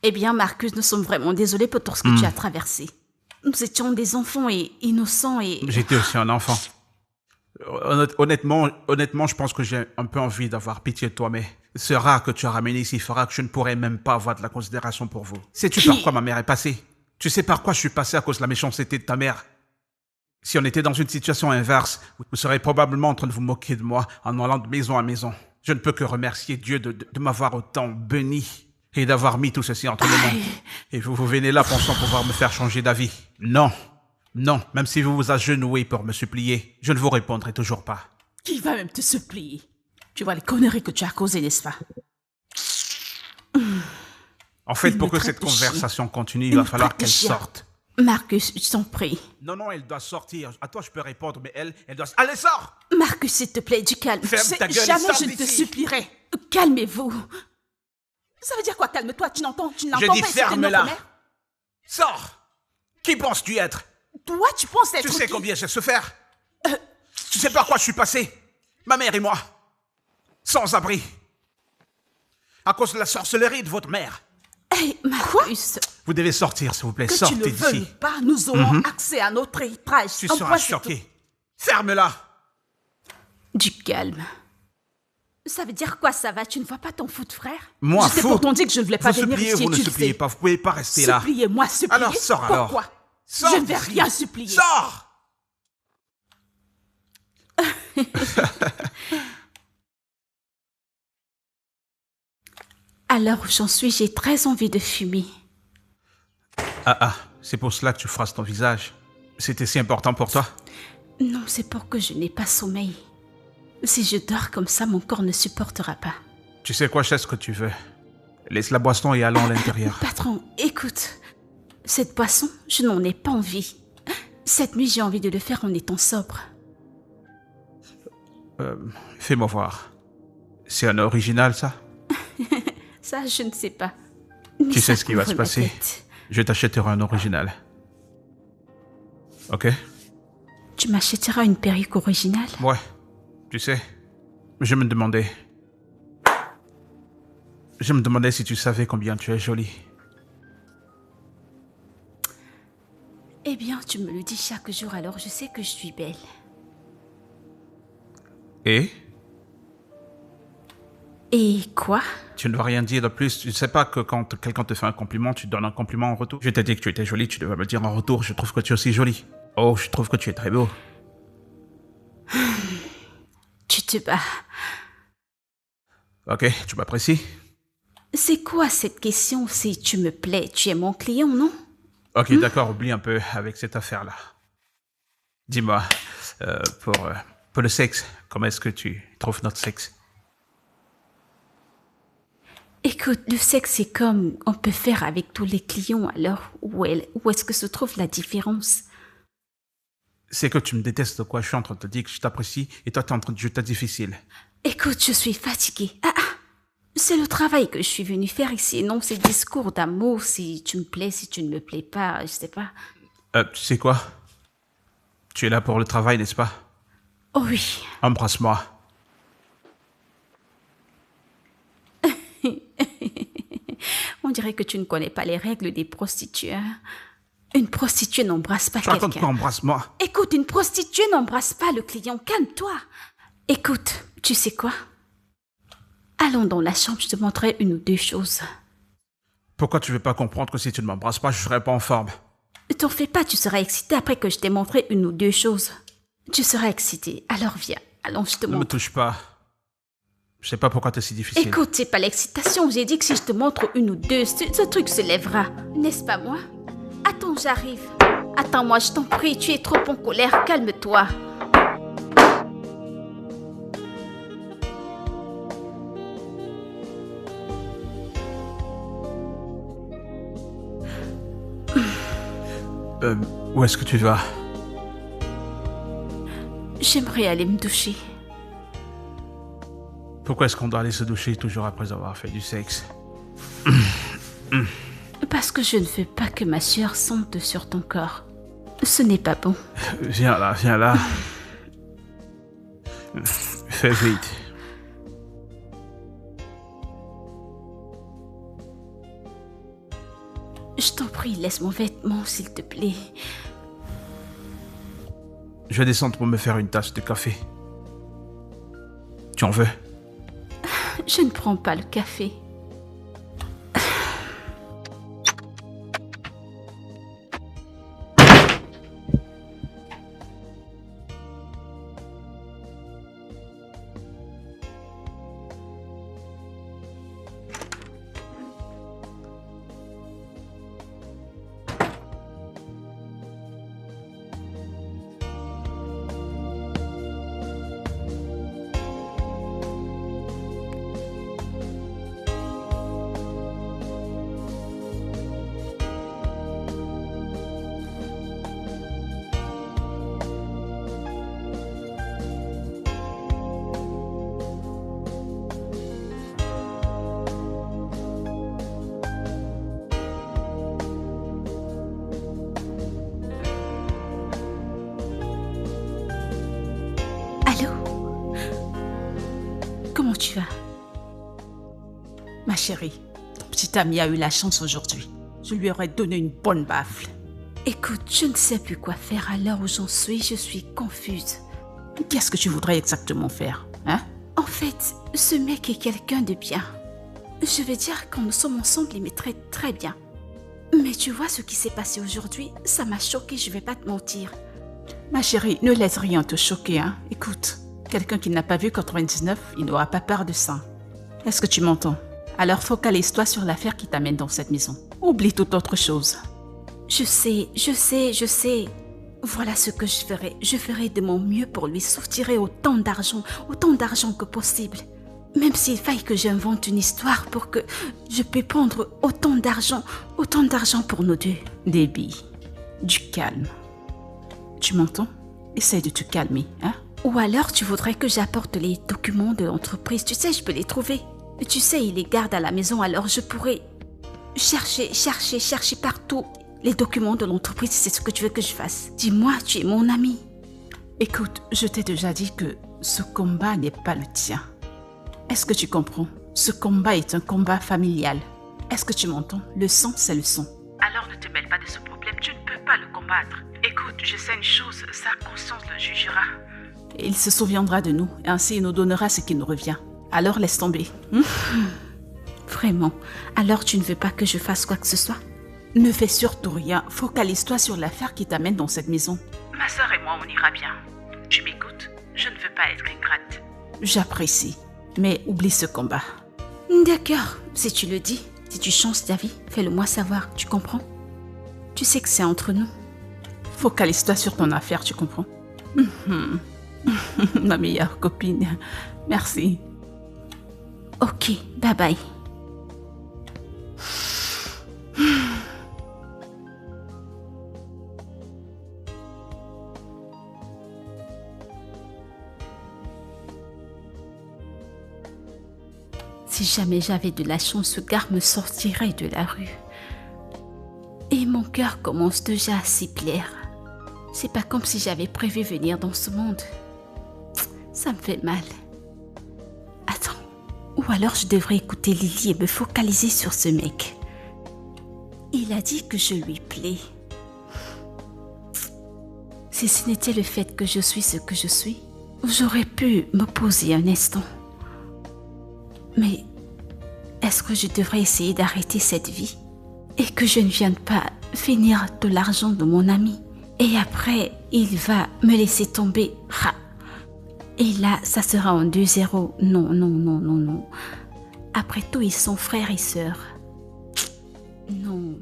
Eh bien, Marcus, nous sommes vraiment désolés pour tout ce que tu as traversé. Nous étions des enfants et innocents et... J'étais aussi un enfant. Honnêtement, je pense que j'ai un peu envie d'avoir pitié de toi, mais ce rat que tu as ramené ici fera que je ne pourrai même pas avoir de la considération pour vous. Sais-tu par quoi ma mère est passée? Tu sais par quoi je suis passé à cause de la méchanceté de ta mère? Si on était dans une situation inverse, vous serez probablement en train de vous moquer de moi en allant de maison à maison. Je ne peux que remercier Dieu de m'avoir autant béni et d'avoir mis tout ceci entre mes mains. Et vous venez là pensant pouvoir me faire changer d'avis. Non, même si vous vous agenouillez pour me supplier, je ne vous répondrai toujours pas. Qui va même te supplier? Tu vois les conneries que tu as causées, n'est-ce pas? En fait, pour que cette conversation continue, il va falloir qu'elle sorte. Marcus, je t'en prie. Non, elle doit sortir. À toi, je peux répondre, mais elle doit... Allez, sors! Marcus, s'il te plaît, du calme. Ferme ta gueule et Jamais sors je ne te d'ici. supplierai. Calmez-vous. Ça veut dire quoi, calme-toi? Tu n'entends pas? Je dis c'était ferme-la. notre mère? Sors! Qui penses-tu être? Toi, tu penses être Tu sais qui? combien j'ai souffert? Tu sais par quoi je suis passé? Ma mère et moi. Sans abri. À cause de la sorcellerie de votre mère. Hey, Marcus. Vous devez sortir, s'il vous plaît. Que tu Sortez le veuilles d'ici. pas, nous aurons accès à notre héritage. Tu En seras point, c'est choqué. Ferme-la. Du calme. Ça veut dire quoi, ça va? Tu ne vois pas ton foot, frère? Moi, Je t'ai fou. pourtant dit que je ne voulais pas Vous venir suppliez, ici, vous ne tu le suppliez sais. pas. Vous pouvez pas rester là. Suppliez-moi, suppliez. Alors, sors alors. Pourquoi? Sors Je ne vais d'ici. rien supplier. Sors! Alors où j'en suis, j'ai très envie de fumer. C'est pour cela que tu froisses ton visage. C'était si important pour toi? Non, c'est pour que je n'ai pas sommeil. Si je dors comme ça, mon corps ne supportera pas. Tu sais quoi, je sais ce que tu veux. Laisse la boisson et allons à l'intérieur. Patron, écoute. Cette boisson, je n'en ai pas envie. Cette nuit, j'ai envie de le faire en étant sobre. Fais-moi voir. C'est un original, ça? Ça, je ne sais pas. Tu sais ce qui va se passer? Je t'achèterai un original. Ok? Tu m'achèteras une perruque originale? Ouais. Tu sais, je me demandais si tu savais combien tu es jolie. Eh bien, tu me le dis chaque jour, alors je sais que je suis belle. Et? Et quoi? Tu ne dois rien dire de plus. Tu ne sais pas que quand quelqu'un te fait un compliment, tu donnes un compliment en retour. Je t'ai dit que tu étais jolie, tu devais me dire en retour, je trouve que tu es aussi jolie. Oh, je trouve que tu es très beau. Tu te bats. Ok, tu m'apprécies? C'est quoi cette question? Si tu me plais, tu es mon client, non? Ok, d'accord, oublie un peu avec cette affaire-là. Dis-moi, pour le sexe, comment est-ce que tu trouves notre sexe? Écoute, le sexe, c'est comme on peut faire avec tous les clients, alors où est-ce que se trouve la différence? C'est que tu me détestes, quoi. Je suis en train de te dire que je t'apprécie et toi, tu es en train de jeter difficile. Écoute, je suis fatiguée. C'est le travail que je suis venue faire ici, non ces discours d'amour, si tu me plais, si tu ne me plais pas, je sais pas. Tu sais quoi? Tu es là pour le travail, n'est-ce pas? Oh oui. Embrasse-moi. dirait que tu ne connais pas les règles des prostituées. Hein? Une prostituée n'embrasse pas Tu racontes quelqu'un. quoi, embrasse-moi? Écoute, une prostituée n'embrasse pas le client. Calme-toi. Écoute, tu sais quoi? Allons dans la chambre, je te montrerai une ou deux choses. Pourquoi tu veux pas comprendre que si tu ne m'embrasses pas, je serai pas en forme? Ne t'en fais pas, tu seras excité après que je t'ai montré une ou deux choses. Tu seras excité. Alors viens, allons, je te Ne me montre. touche pas. Je sais pas pourquoi t'es si difficile. Écoute, c'est pas l'excitation. J'ai dit que si je te montre une ou deux, ce truc se lèvera. N'est-ce pas moi? Attends, j'arrive. Attends-moi, je t'en prie, tu es trop en colère. Calme-toi. Où est-ce que tu vas? J'aimerais aller me doucher. Pourquoi est-ce qu'on doit aller se doucher toujours après avoir fait du sexe? Parce que je ne veux pas que ma sueur sente sur ton corps. Ce n'est pas bon. Viens là, viens là. Fais vite. Je t'en prie, laisse mon vêtement, s'il te plaît. Je vais descendre pour me faire une tasse de café. Tu en veux? Je ne prends pas le café. Allô? Comment tu vas? Ma chérie, ton petit ami a eu la chance aujourd'hui. Je lui aurais donné une bonne baffle. Écoute, je ne sais plus quoi faire à l'heure où j'en suis. Je suis confuse. Qu'est-ce que tu voudrais exactement faire, hein? En fait, ce mec est quelqu'un de bien. Je veux dire, quand nous sommes ensemble, il me traite très bien. Mais tu vois ce qui s'est passé aujourd'hui, ça m'a choquée, je vais pas te mentir. Ma chérie, ne laisse rien te choquer, hein? Écoute, quelqu'un qui n'a pas vu 99, il n'aura pas peur de ça. Est-ce que tu m'entends? Alors focalise-toi sur l'affaire qui t'amène dans cette maison. Oublie toute autre chose. Je sais. Voilà ce que je ferai. Je ferai de mon mieux pour lui soutirer autant d'argent que possible. Même s'il faille que j'invente une histoire pour que je puisse prendre autant d'argent pour nous deux. Debbie, du calme. Tu m'entends? Essaye de te calmer, hein? Ou alors tu voudrais que j'apporte les documents de l'entreprise. Tu sais, je peux les trouver. Tu sais, il les garde à la maison, alors je pourrais chercher partout les documents de l'entreprise si c'est ce que tu veux que je fasse. Dis-moi, tu es mon ami. Écoute, je t'ai déjà dit que ce combat n'est pas le tien. Est-ce que tu comprends? Ce combat est un combat familial. Est-ce que tu m'entends? Le sang, c'est le sang. Alors ne te mêle pas de ce problème, tu ne peux pas le combattre. Écoute, je sais une chose, sa conscience le jugera. Et il se souviendra de nous, et ainsi il nous donnera ce qui nous revient. Alors laisse tomber. Vraiment? Alors tu ne veux pas que je fasse quoi que ce soit? Ne fais surtout rien, focalise-toi sur l'affaire qui t'amène dans cette maison. Ma sœur et moi, on ira bien. Tu m'écoutes? Je ne veux pas être ingrate. J'apprécie, mais oublie ce combat. D'accord, si tu le dis, si tu changes d'avis, fais-le moi savoir, tu comprends? Tu sais que c'est entre nous. Focalise-toi sur ton affaire, tu comprends? Ma meilleure copine, merci. Ok, bye bye. Si jamais j'avais de la chance, ce gars me sortirait de la rue. Et mon cœur commence déjà à s'y plaire. C'est pas comme si j'avais prévu venir dans ce monde. Ça me fait mal. Attends. Ou alors je devrais écouter Lily et me focaliser sur ce mec. Il a dit que je lui plais. Si ce n'était le fait que je suis ce que je suis, j'aurais pu m'opposer un instant. Mais est-ce que je devrais essayer d'arrêter cette vie et que je ne vienne pas finir de l'argent de mon ami et après il va me laisser tomber. Ha. Et là, ça sera en 2-0. Non, non, non, non, non. Après tout, ils sont frères et sœurs. Non,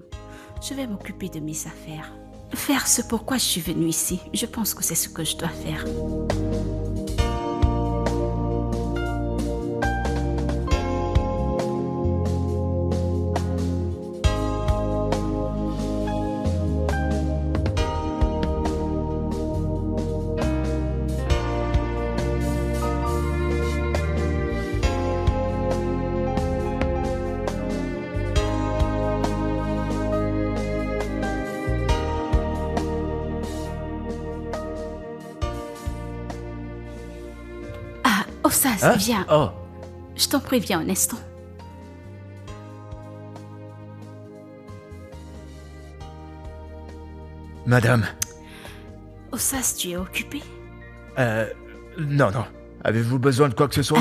je vais m'occuper de mes affaires. Faire ce pourquoi je suis venue ici. Je pense que c'est ce que je dois faire. Oh ça, c'est bien. Oh, Je t'en préviens un instant. madame. Ossas, tu es occupé? Non, non. Avez-vous besoin de quoi que ce soit?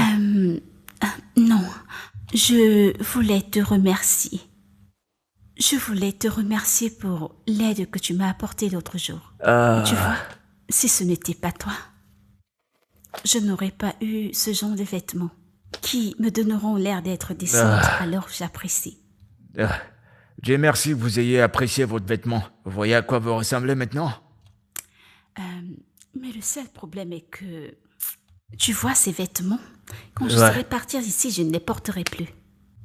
Non, je voulais te remercier. Je voulais te remercier pour l'aide que tu m'as apportée l'autre jour. Tu vois, si ce n'était pas toi, je n'aurais pas eu ce genre de vêtements qui me donneront l'air d'être décente, alors j'apprécie. Dieu merci que vous ayez apprécié votre vêtement. Vous voyez à quoi vous ressemblez maintenant? Mais le seul problème est que, tu vois ces vêtements, quand je serai partir d'ici, je ne les porterai plus.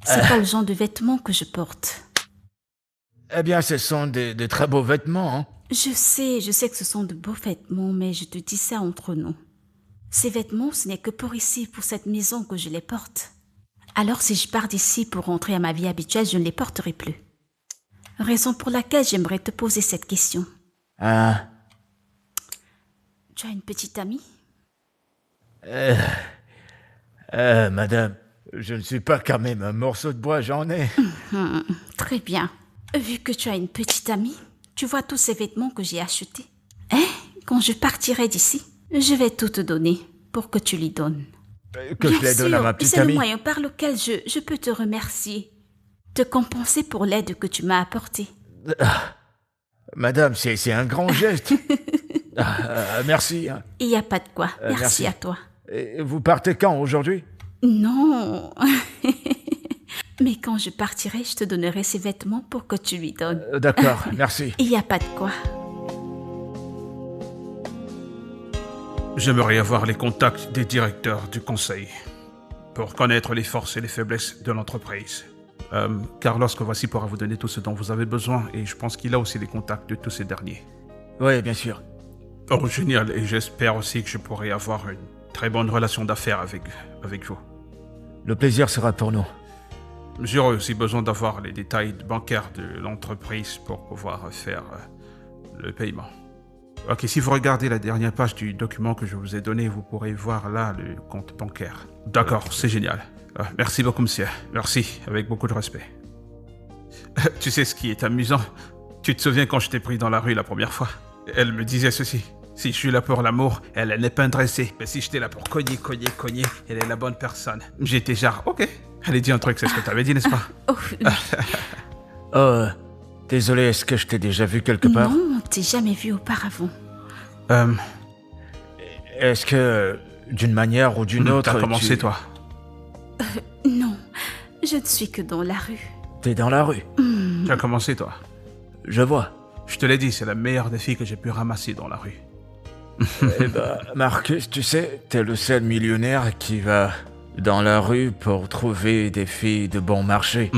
C'est pas le genre de vêtements que je porte. Eh bien, ce sont de très beaux vêtements, hein. Je sais que ce sont de beaux vêtements, mais je te dis ça entre nous. Ces vêtements, ce n'est que pour ici, pour cette maison que je les porte. Alors si je pars d'ici pour rentrer à ma vie habituelle, je ne les porterai plus. Raison pour laquelle j'aimerais te poser cette question. Tu as une petite amie? Madame, je ne suis pas quand même un morceau de bois, j'en ai. Très bien. Vu que tu as une petite amie, tu vois tous ces vêtements que j'ai achetés. Hein? Quand je partirai d'ici, je vais tout te donner pour que tu lui donnes. Que je les donne à ma petite c'est le amie. moyen par lequel je peux te remercier, te compenser pour l'aide que tu m'as apportée. Madame, c'est un grand geste. Merci. Hein. Il n'y a pas de quoi. Merci à toi. Et vous partez quand, aujourd'hui? Non. Mais quand je partirai, je te donnerai ces vêtements pour que tu lui donnes. D'accord, merci. Il n'y a pas de quoi. J'aimerais avoir les contacts des directeurs du conseil pour connaître les forces et les faiblesses de l'entreprise. Carlos Kovaci pourra vous donner tout ce dont vous avez besoin et je pense qu'il a aussi les contacts de tous ces derniers. Oui, bien sûr. Oh, génial. Et j'espère aussi que je pourrai avoir une très bonne relation d'affaires avec vous. Le plaisir sera pour nous. J'aurai aussi besoin d'avoir les détails bancaires de l'entreprise pour pouvoir faire le paiement. Ok, si vous regardez la dernière page du document que je vous ai donné, vous pourrez voir là le compte bancaire. D'accord, c'est génial. Merci beaucoup, monsieur. Merci, avec beaucoup de respect. Tu sais ce qui est amusant? Tu te souviens quand je t'ai pris dans la rue la première fois? Elle me disait ceci. Si je suis là pour l'amour, elle n'est pas intéressée. Mais si j'étais là pour cogner, elle est la bonne personne. J'étais genre, ok. Allez, dis un truc, c'est ce que t'avais dit, n'est-ce pas? Désolé, est-ce que je t'ai déjà vu quelque part? Non, on ne t'ai jamais vu auparavant. Est-ce que, d'une manière ou d'une autre... T'as commencé, toi? Non, je ne suis que dans la rue. T'es dans la rue? Tu as commencé, toi? Je vois. Je te l'ai dit, c'est la meilleure des filles que j'ai pu ramasser dans la rue. Eh ben, Marcus, tu sais, t'es le seul millionnaire qui va dans la rue pour trouver des filles de bon marché.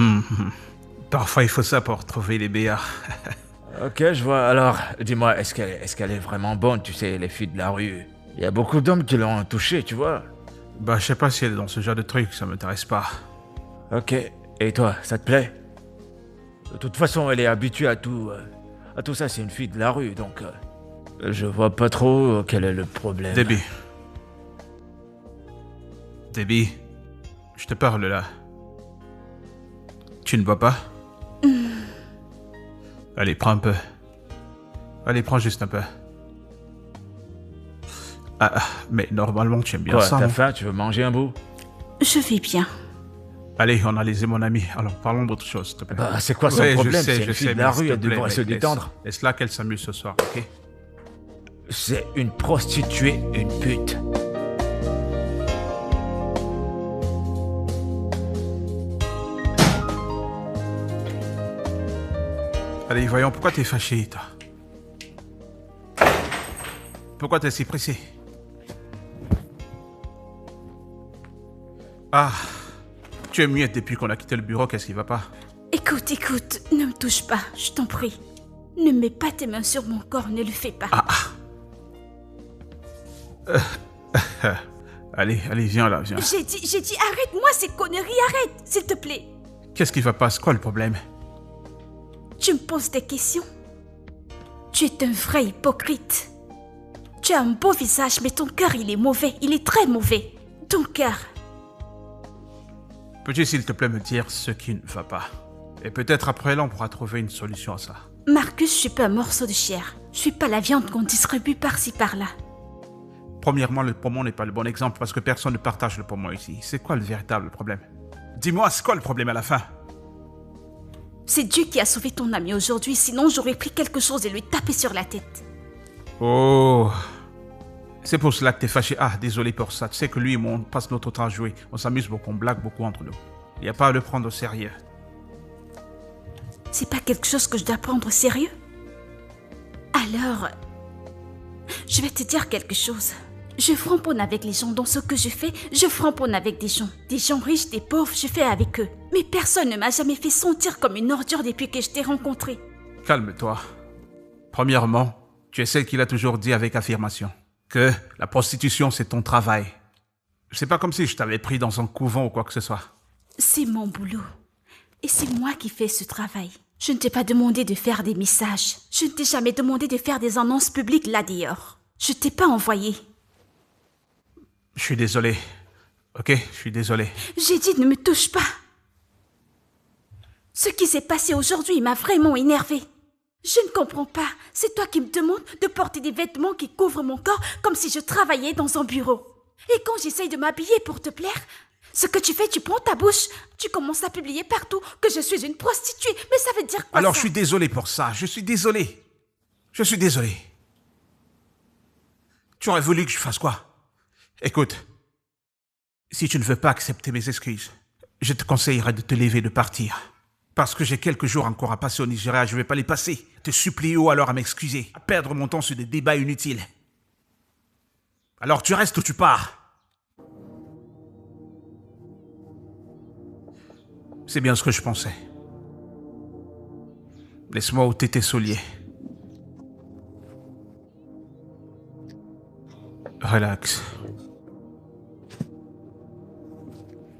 Parfois, il faut ça pour trouver les BA. Ok, je vois. Alors, dis-moi, est-ce qu'elle est vraiment bonne, tu sais, les filles de la rue? Il y a beaucoup d'hommes qui l'ont touchée, tu vois. Bah, je sais pas si elle est dans ce genre de truc, ça m'intéresse pas. Ok, et toi, ça te plaît? De toute façon, elle est habituée à tout ça, c'est une fille de la rue, donc... je vois pas trop quel est le problème. Debbie, je te parle là. Tu ne vois pas? Allez, prends un peu. Allez, prends juste un peu. Mais normalement, tu aimes bien Quoi, ça, t'as non? faim, tu veux manger un bout? Je vais bien. Allez, on a lésé mon ami. Alors, parlons d'autre chose, s'il te plaît. Bah, c'est quoi son Ouais, problème? je sais, C'est une fille de mais la s'il rue, te elle plaît, devrait se mec, détendre. Laisse-la qu'elle s'amuse ce soir, ok? C'est une prostituée, une pute. Allez, voyons, pourquoi t'es fâché, toi? Pourquoi t'es si pressé? Ah, tu es muette depuis qu'on a quitté le bureau, qu'est-ce qui va pas? Écoute, ne me touche pas, je t'en prie. Ne mets pas tes mains sur mon corps, ne le fais pas. Allez, viens là, viens. J'ai dit, arrête-moi ces conneries, arrête, s'il te plaît. Qu'est-ce qui va pas? C'est quoi le problème? Tu me poses des questions? Tu es un vrai hypocrite. Tu as un beau visage, mais ton cœur, il est mauvais, il est très mauvais. Ton cœur. Peux-tu, s'il te plaît, me dire ce qui ne va pas? Et peut-être après là, on pourra trouver une solution à ça. Marcus, je suis pas un morceau de chair. Je suis pas la viande qu'on distribue par-ci par-là. Premièrement, le poumon n'est pas le bon exemple parce que personne ne partage le poumon ici. C'est quoi le véritable problème? Dis-moi, c'est quoi le problème à la fin? C'est Dieu qui a sauvé ton ami aujourd'hui, sinon j'aurais pris quelque chose et lui tapé sur la tête. Oh, c'est pour cela que t'es fâché. Ah, désolé pour ça. Tu sais que lui et moi, on passe notre temps à jouer. On s'amuse beaucoup, on blague beaucoup entre nous. Il n'y a pas à le prendre au sérieux. C'est pas quelque chose que je dois prendre au sérieux? Alors, je vais te dire quelque chose. Je framponne avec les gens. Dans ce que je fais, je framponne avec des gens. Des gens riches, des pauvres, je fais avec eux. Mais personne ne m'a jamais fait sentir comme une ordure depuis que je t'ai rencontré. Calme-toi. Premièrement, tu es celle qui l'a toujours dit avec affirmation. Que la prostitution, c'est ton travail. C'est pas comme si je t'avais pris dans un couvent ou quoi que ce soit. C'est mon boulot. Et c'est moi qui fais ce travail. Je ne t'ai pas demandé de faire des messages. Je ne t'ai jamais demandé de faire des annonces publiques là dehors. Je t'ai pas envoyé. Je suis désolé. Ok, je suis désolé. J'ai dit ne me touche pas. Ce qui s'est passé aujourd'hui m'a vraiment énervée. Je ne comprends pas. C'est toi qui me demandes de porter des vêtements qui couvrent mon corps comme si je travaillais dans un bureau. Et quand j'essaye de m'habiller pour te plaire, ce que tu fais, tu prends ta bouche, tu commences à publier partout que je suis une prostituée. Mais ça veut dire quoi? Alors, ça? je suis désolé pour ça. Je suis désolé. Je suis désolé. Tu aurais voulu que je fasse quoi? Écoute, si tu ne veux pas accepter mes excuses, je te conseillerais de te lever et de partir. Parce que j'ai quelques jours encore à passer au Nigeria, je ne vais pas les passer. Te supplier ou alors à m'excuser, à perdre mon temps sur des débats inutiles. Alors tu restes ou tu pars? C'est bien ce que je pensais. Laisse-moi ôter tes souliers. Relax.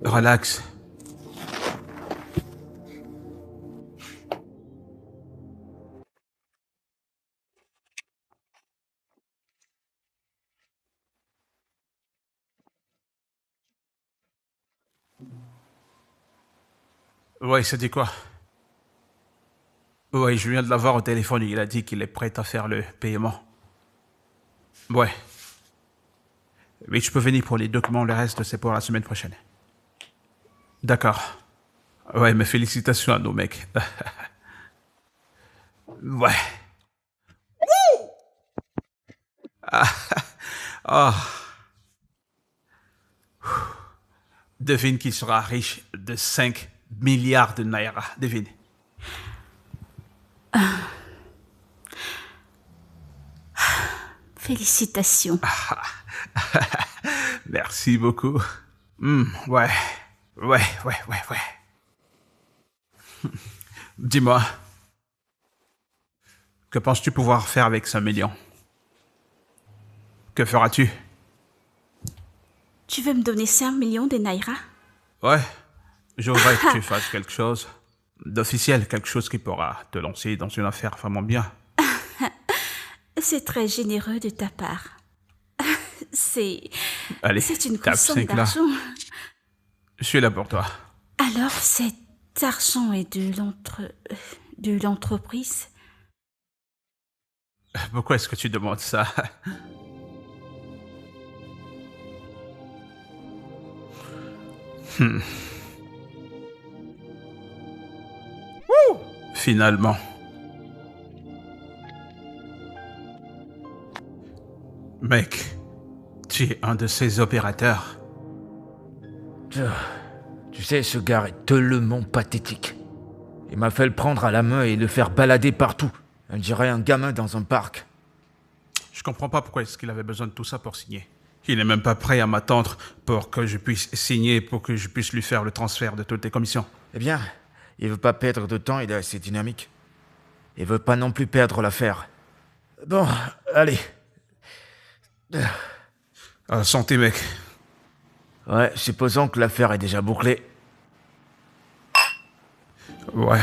Relax. Ouais, ça dit quoi? Ouais, je viens de l'avoir au téléphone, il a dit qu'il est prêt à faire le paiement. Ouais. Oui, je peux venir pour les documents, le reste c'est pour la semaine prochaine. D'accord. Ouais, mais félicitations à nos mecs. Ouais. Ah. Devine qui sera riche de 5 milliards de naira. Devine. Félicitations. Merci beaucoup. Ouais. Dis-moi, que penses-tu pouvoir faire avec 5 millions? Que feras-tu? Tu veux me donner 5 millions de naira? Ouais, je voudrais que tu fasses quelque chose d'officiel, quelque chose qui pourra te lancer dans une affaire vraiment bien. C'est très généreux de ta part. Allez, C'est une tape grosse somme 5 là. d'argent. Je suis là pour toi. Alors, cet argent est de l'entreprise? Pourquoi est-ce que tu demandes ça? Finalement. Mec, tu es un de ces opérateurs. Tu sais, ce gars est tellement pathétique. Il m'a fait le prendre à la main et le faire balader partout. On dirait un gamin dans un parc. Je comprends pas pourquoi est-ce qu'il avait besoin de tout ça pour signer. Il n'est même pas prêt à m'attendre pour que je puisse signer, pour que je puisse lui faire le transfert de toutes les commissions. Eh bien, il veut pas perdre de temps, il est assez dynamique. Il veut pas non plus perdre l'affaire. Bon, allez. Santé, mec. Ouais, supposons que l'affaire est déjà bouclée. Ouais.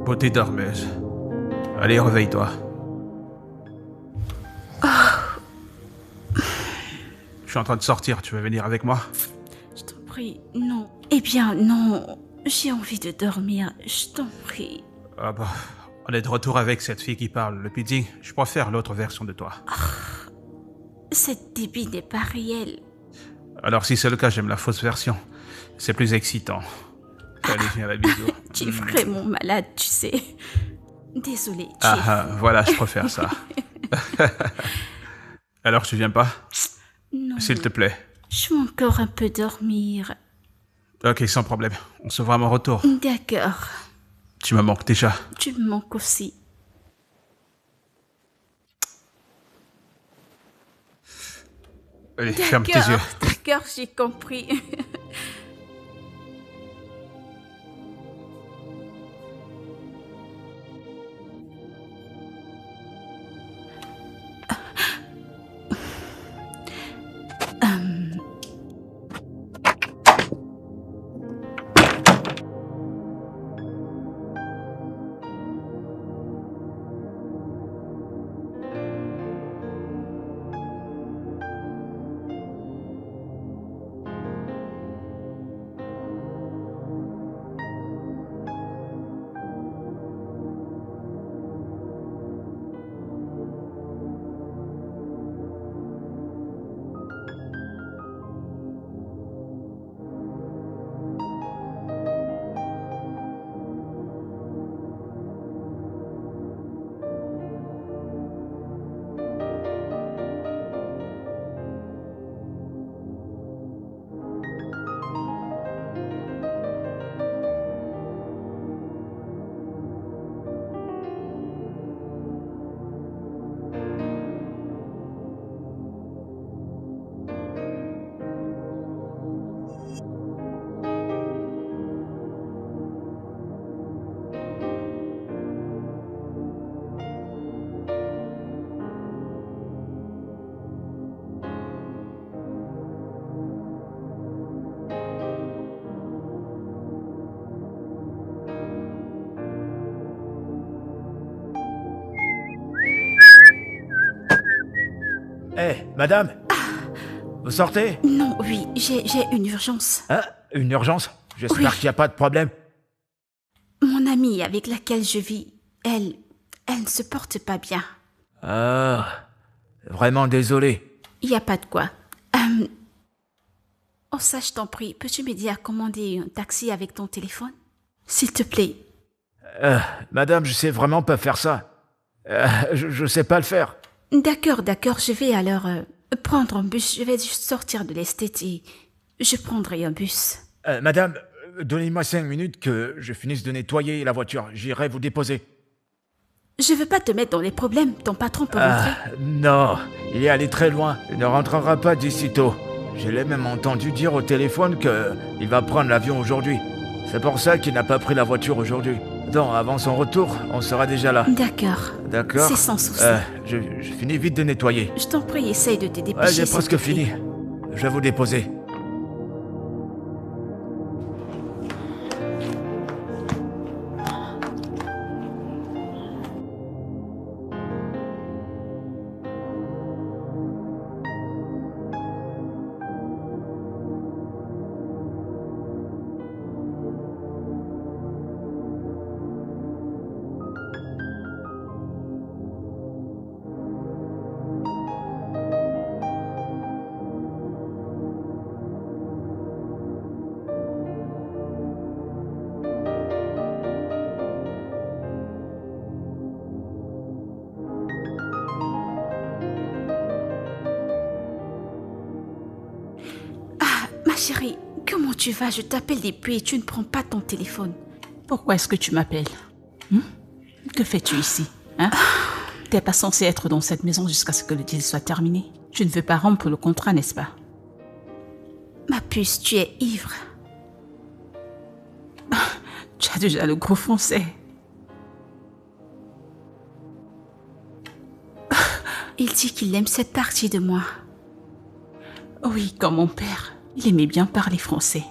Beauté dormeuse. Allez, réveille-toi. Je suis en train de sortir, tu veux venir avec moi? Je t'en prie, non. Eh bien, non. J'ai envie de dormir, je t'en prie. Ah bah, on est de retour avec cette fille qui parle, le pudding. Je préfère l'autre version de toi. Cette débit n'est pas réelle. Alors si c'est le cas, j'aime la fausse version. C'est plus excitant. Allez, viens la bisou. Tu es vraiment malade, tu sais. Désolée, voilà, je préfère ça. Alors, tu viens pas? Non. S'il te plaît. Je veux encore un peu dormir. Ok, sans problème. On se voit à mon retour. D'accord. Tu me manques déjà. Tu me manques aussi. Allez, ferme tes yeux. D'accord, j'ai compris. Madame, vous sortez? Non, oui, j'ai une urgence. Hein? Une urgence? J'espère Oui. qu'il n'y a pas de problème. Mon amie avec laquelle je vis, elle ne se porte pas bien. Ah, vraiment désolé. Il n'y a pas de quoi. Oh, ça, je t'en prie, peux-tu m'aider à commander un taxi avec ton téléphone? S'il te plaît. Madame, je sais vraiment pas faire ça. Je sais pas le faire. D'accord, je vais alors prendre un bus. Je vais juste sortir de l'esthète et je prendrai un bus. Madame, donnez-moi 5 minutes que je finisse de nettoyer la voiture. J'irai vous déposer. Je veux pas te mettre dans les problèmes, ton patron peut rentrer. Non, il est allé très loin. Il ne rentrera pas d'ici tôt. Je l'ai même entendu dire au téléphone qu'il va prendre l'avion aujourd'hui. C'est pour ça qu'il n'a pas pris la voiture aujourd'hui. Non, avant son retour, on sera déjà là. D'accord. D'accord. C'est sans souci. Je finis vite de nettoyer. Je t'en prie, essaye de te dépêcher. Ouais, j'ai s'il presque te plaît. fini. Je vais vous déposer. Ma chérie, comment tu vas? Je t'appelle depuis et tu ne prends pas ton téléphone. Pourquoi est-ce que tu m'appelles? Que fais-tu ici? T'es pas censé être dans cette maison jusqu'à ce que le deal soit terminé. Tu ne veux pas rompre le contrat, n'est-ce pas? Ma puce, tu es ivre. Tu as déjà le gros français. Il dit qu'il aime cette partie de moi. Oui, comme mon père. Il aimait bien parler français.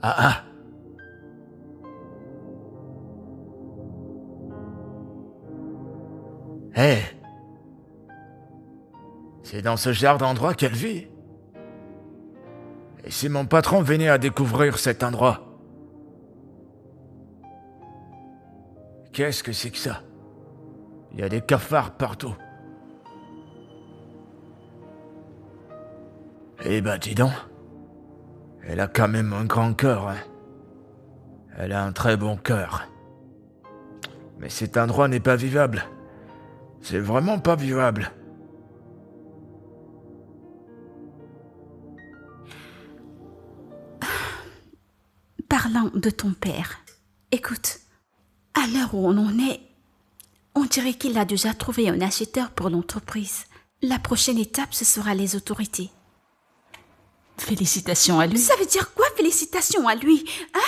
Ah. Hé. C'est dans ce genre d'endroit qu'elle vit. Et si mon patron venait à découvrir cet endroit? Qu'est-ce que c'est que ça? Il y a des cafards partout. Eh ben, dis donc. Elle a quand même un grand cœur, hein. Elle a un très bon cœur. Mais cet endroit n'est pas vivable. C'est vraiment pas vivable. Parlant de ton père, écoute, à l'heure où on en est, on dirait qu'il a déjà trouvé un acheteur pour l'entreprise. La prochaine étape, ce sera les autorités. Félicitations à lui. Ça veut dire quoi, félicitations à lui, hein?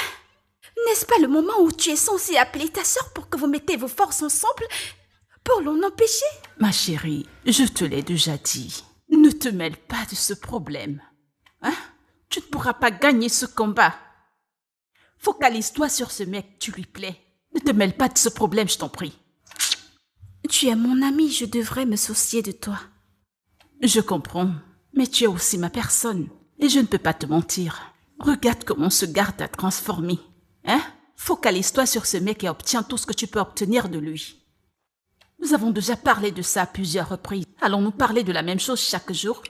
N'est-ce pas le moment où tu es censé appeler ta sœur pour que vous mettez vos forces ensemble pour l'en empêcher? Ma chérie, je te l'ai déjà dit. Ne te mêle pas de ce problème. Tu ne pourras pas gagner ce combat. Focalise-toi sur ce mec, tu lui plais. Ne te mêle pas de ce problème, je t'en prie. Tu es mon ami, je devrais me soucier de toi. Je comprends, mais tu es aussi ma personne. Et je ne peux pas te mentir. Regarde comment ce gars t'a transformé. Focalise-toi sur ce mec et obtiens tout ce que tu peux obtenir de lui. Nous avons déjà parlé de ça à plusieurs reprises. Allons-nous parler de la même chose chaque jour?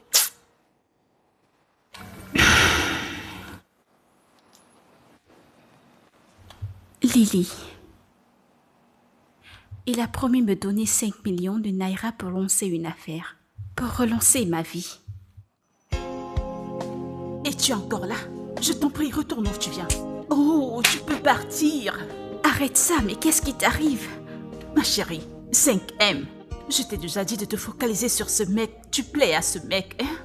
Lily. Il a promis me donner 5 millions de naira pour lancer une affaire. Pour relancer ma vie. Et tu es encore là? Je t'en prie, retourne où tu viens. Oh, tu peux partir. Arrête ça, mais qu'est-ce qui t'arrive? Ma chérie, 5M. Je t'ai déjà dit de te focaliser sur ce mec. Tu plais à ce mec, hein?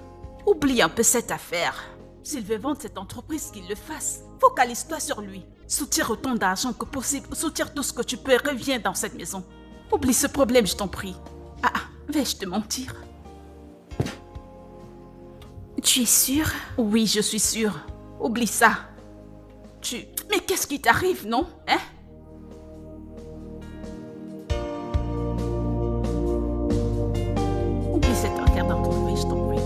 Oublie un peu cette affaire. S'il veut vendre cette entreprise, qu'il le fasse. Focalise-toi sur lui. Soutire autant d'argent que possible. Soutire tout ce que tu peux et reviens dans cette maison. Oublie ce problème, je t'en prie. Vais-je te mentir? Tu es sûre? Oui, je suis sûre. Oublie ça. Mais qu'est-ce qui t'arrive, non? Oublie cette affaire d'entreprise, je t'en prie.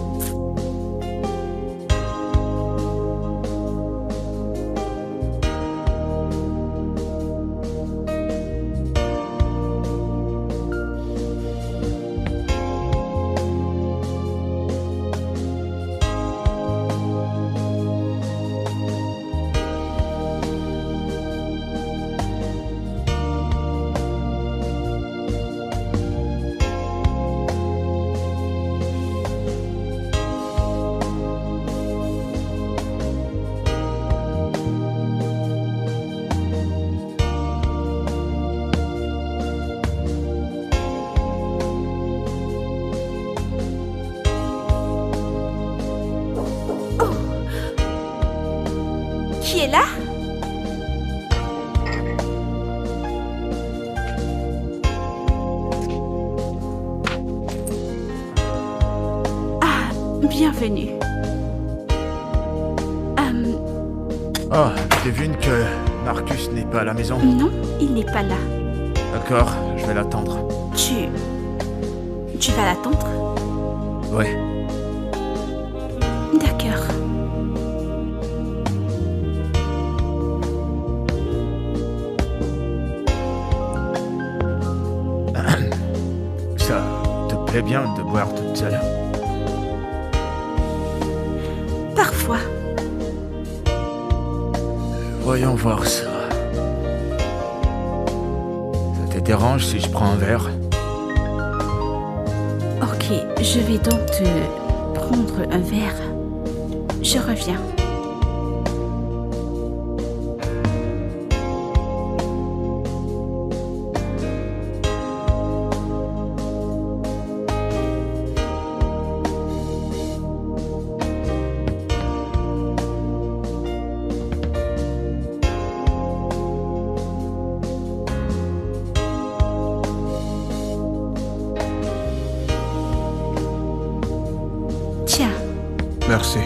Qui est là? Bienvenue. Oh, devine que Marcus n'est pas à la maison. Non, il n'est pas là. D'accord, je vais l'attendre. Tu vas l'attendre? Oui. D'accord. Ça te plaît bien de boire toute seule? Voyons voir ça. Ça te dérange si je prends un verre? Ok, je vais donc te prendre un verre. Je reviens. Tiens, Merci.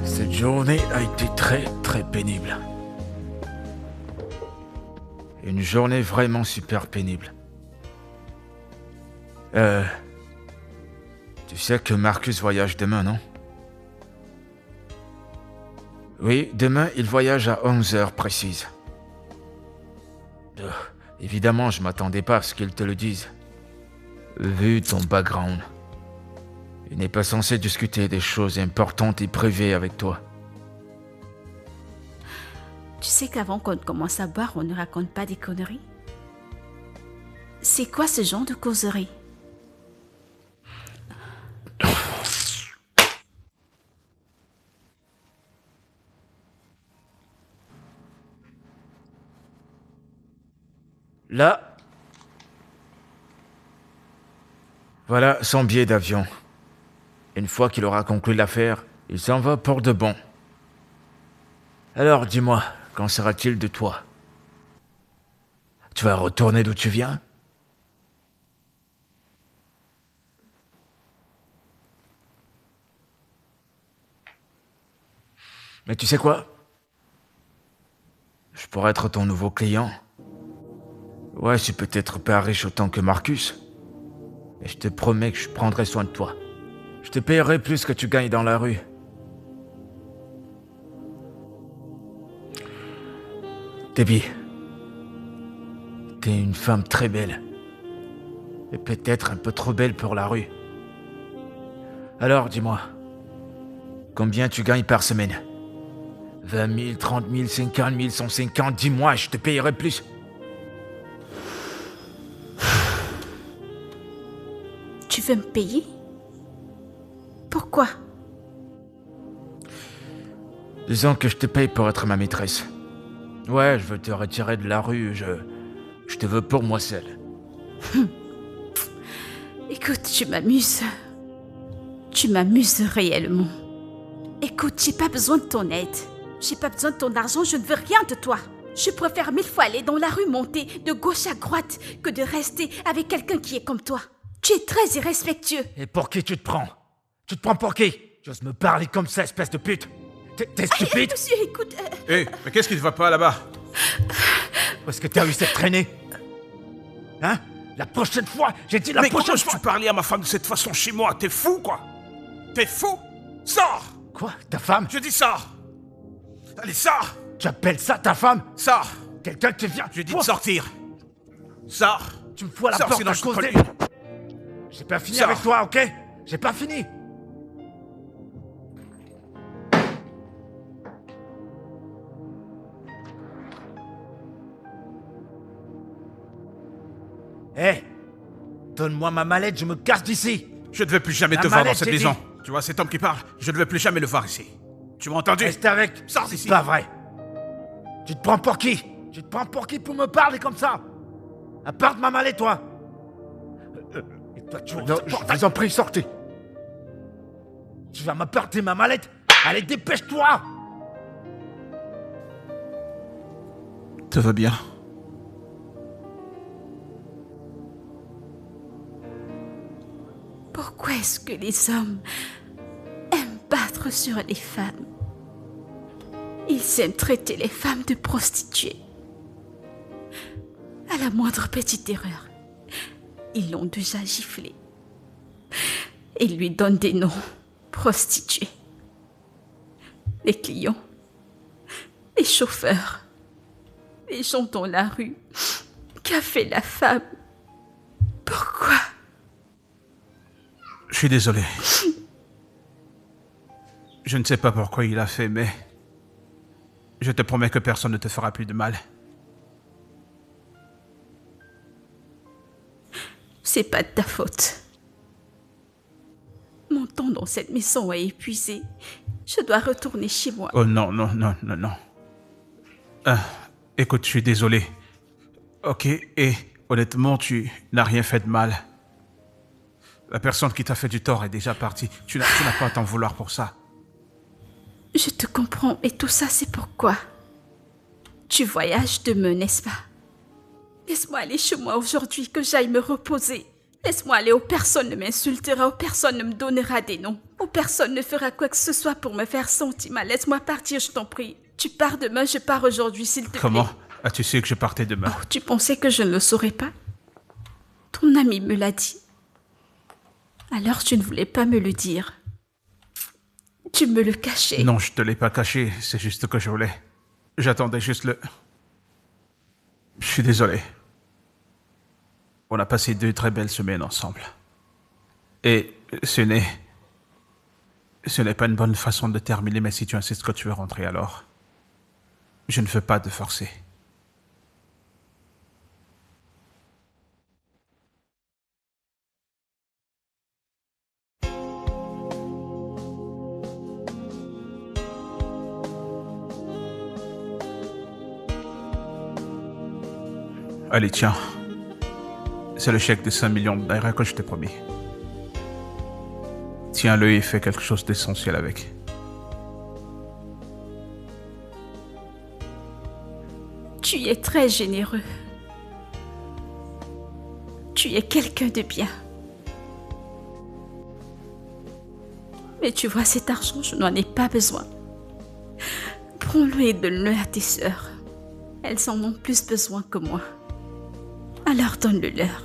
Cette journée a été très très pénible. Une journée vraiment super pénible. Tu sais que Marcus voyage demain, non? Oui, demain il voyage à 11h précises. Évidemment, je m'attendais pas à ce qu'il te le dise. Vu ton background, il n'est pas censé discuter des choses importantes et privées avec toi. tu sais qu'avant qu'on commence à boire, on ne raconte pas des conneries? C'est quoi ce genre de causerie? Là, voilà son billet d'avion. Une fois qu'il aura conclu l'affaire, il s'en va pour de bon. Alors dis-moi, qu'en sera-t-il de toi? Tu vas retourner d'où tu viens? Mais tu sais quoi? Je pourrais être ton nouveau client. Ouais, je suis peut-être pas riche autant que Marcus, mais je te promets que je prendrai soin de toi. Je te payerai plus que tu gagnes dans la rue. Debbie, t'es une femme très belle, et peut-être un peu trop belle pour la rue. Alors, dis-moi, combien tu gagnes par semaine? 20 000, 30 000, 50 000, 150, dis-moi, je te payerai plus. Tu veux me payer? Pourquoi? Disons que je te paye pour être ma maîtresse. Ouais, je veux te retirer de la rue, je te veux pour moi seul. Écoute, tu m'amuses. Tu m'amuses réellement. Écoute, j'ai pas besoin de ton aide. J'ai pas besoin de ton argent, je ne veux rien de toi. Je préfère 1000 fois aller dans la rue monter de gauche à droite que de rester avec quelqu'un qui est comme toi. Tu es très irrespectueux. Et pour qui tu te prends? Tu te prends pour qui? Tu oses me parler comme ça, espèce de pute? T'es stupide? Monsieur, écoute... Hé, mais qu'est-ce qui ne va pas là-bas? Où est-ce que t'as eu cette traînée? Hein? La prochaine fois, j'ai dit la Mais prochaine comment fois! tu parlais à ma femme de cette façon chez moi? T'es fou, quoi? T'es fou? Sors! Quoi? Ta femme? Je dis sors! Allez, sors! Tu appelles ça ta femme? Sors! Quelqu'un te vient? Je dis de sortir! Sors! Tu me fous à la Sors, porte sinon à je te cause des... colle. J'ai pas fini Sors. avec toi, ok? J'ai pas fini! Hé! Donne-moi ma mallette, je me casse d'ici! Je ne veux plus jamais La te voir dans mallette, cette j'ai maison. dit. Tu vois cet homme qui parle? Je ne veux plus jamais le voir ici. Tu m'as entendu? Reste avec! Sors C'est d'ici. pas vrai! Tu te prends pour qui? Tu te prends pour qui pour me parler comme ça? Apporte ma mallette, toi! Et toi, tu... Non, je vous en prie, sortez! Tu vas m'apporter ma mallette? Allez, dépêche-toi! Tout va bien. Pourquoi est-ce que les hommes aiment battre sur les femmes? Ils aiment traiter les femmes de prostituées. À la moindre petite erreur, ils l'ont déjà giflée. Ils lui donnent des noms. Prostituée, les clients, les chauffeurs, les gens dans la rue. Qu'a fait la femme? Pourquoi? Je suis désolé. Je ne sais pas pourquoi il a fait, mais je te promets que personne ne te fera plus de mal. C'est pas de ta faute. Mon temps dans cette maison est épuisé. Je dois retourner chez moi. Oh non, non, non, non, non. Écoute, je suis désolé. Ok, et honnêtement, tu n'as rien fait de mal. La personne qui t'a fait du tort est déjà partie. Tu n'as pas à t'en vouloir pour ça. Je te comprends, et tout ça, c'est pourquoi. Tu voyages demain, n'est-ce pas? Laisse-moi aller chez moi aujourd'hui, que j'aille me reposer. Laisse-moi aller où personne ne m'insultera, où personne ne me donnera des noms, où personne ne fera quoi que ce soit pour me faire sentir mal. Laisse-moi partir, je t'en prie. Tu pars demain, je pars aujourd'hui, s'il te plaît. Comment as-tu su que je partais demain? Oh, tu pensais que je ne le saurais pas? Ton ami me l'a dit. Alors tu ne voulais pas me le dire. Tu me le cachais. Non, je te l'ai pas caché, c'est juste que je voulais. J'attendais juste le... Je suis désolé. On a passé 2 très belles semaines ensemble. Et ce n'est pas une bonne façon de terminer, mais si tu insistes que tu veux rentrer alors, je ne veux pas te forcer. Allez, tiens. C'est le chèque de 5 millions de naira que je t'ai promis. Tiens-le et fais quelque chose d'essentiel avec. Tu es très généreux. Tu es quelqu'un de bien. Mais tu vois, cet argent, je n'en ai pas besoin. Prends-le et donne-le à tes sœurs. Elles en ont plus besoin que moi. Alors donne-le leur.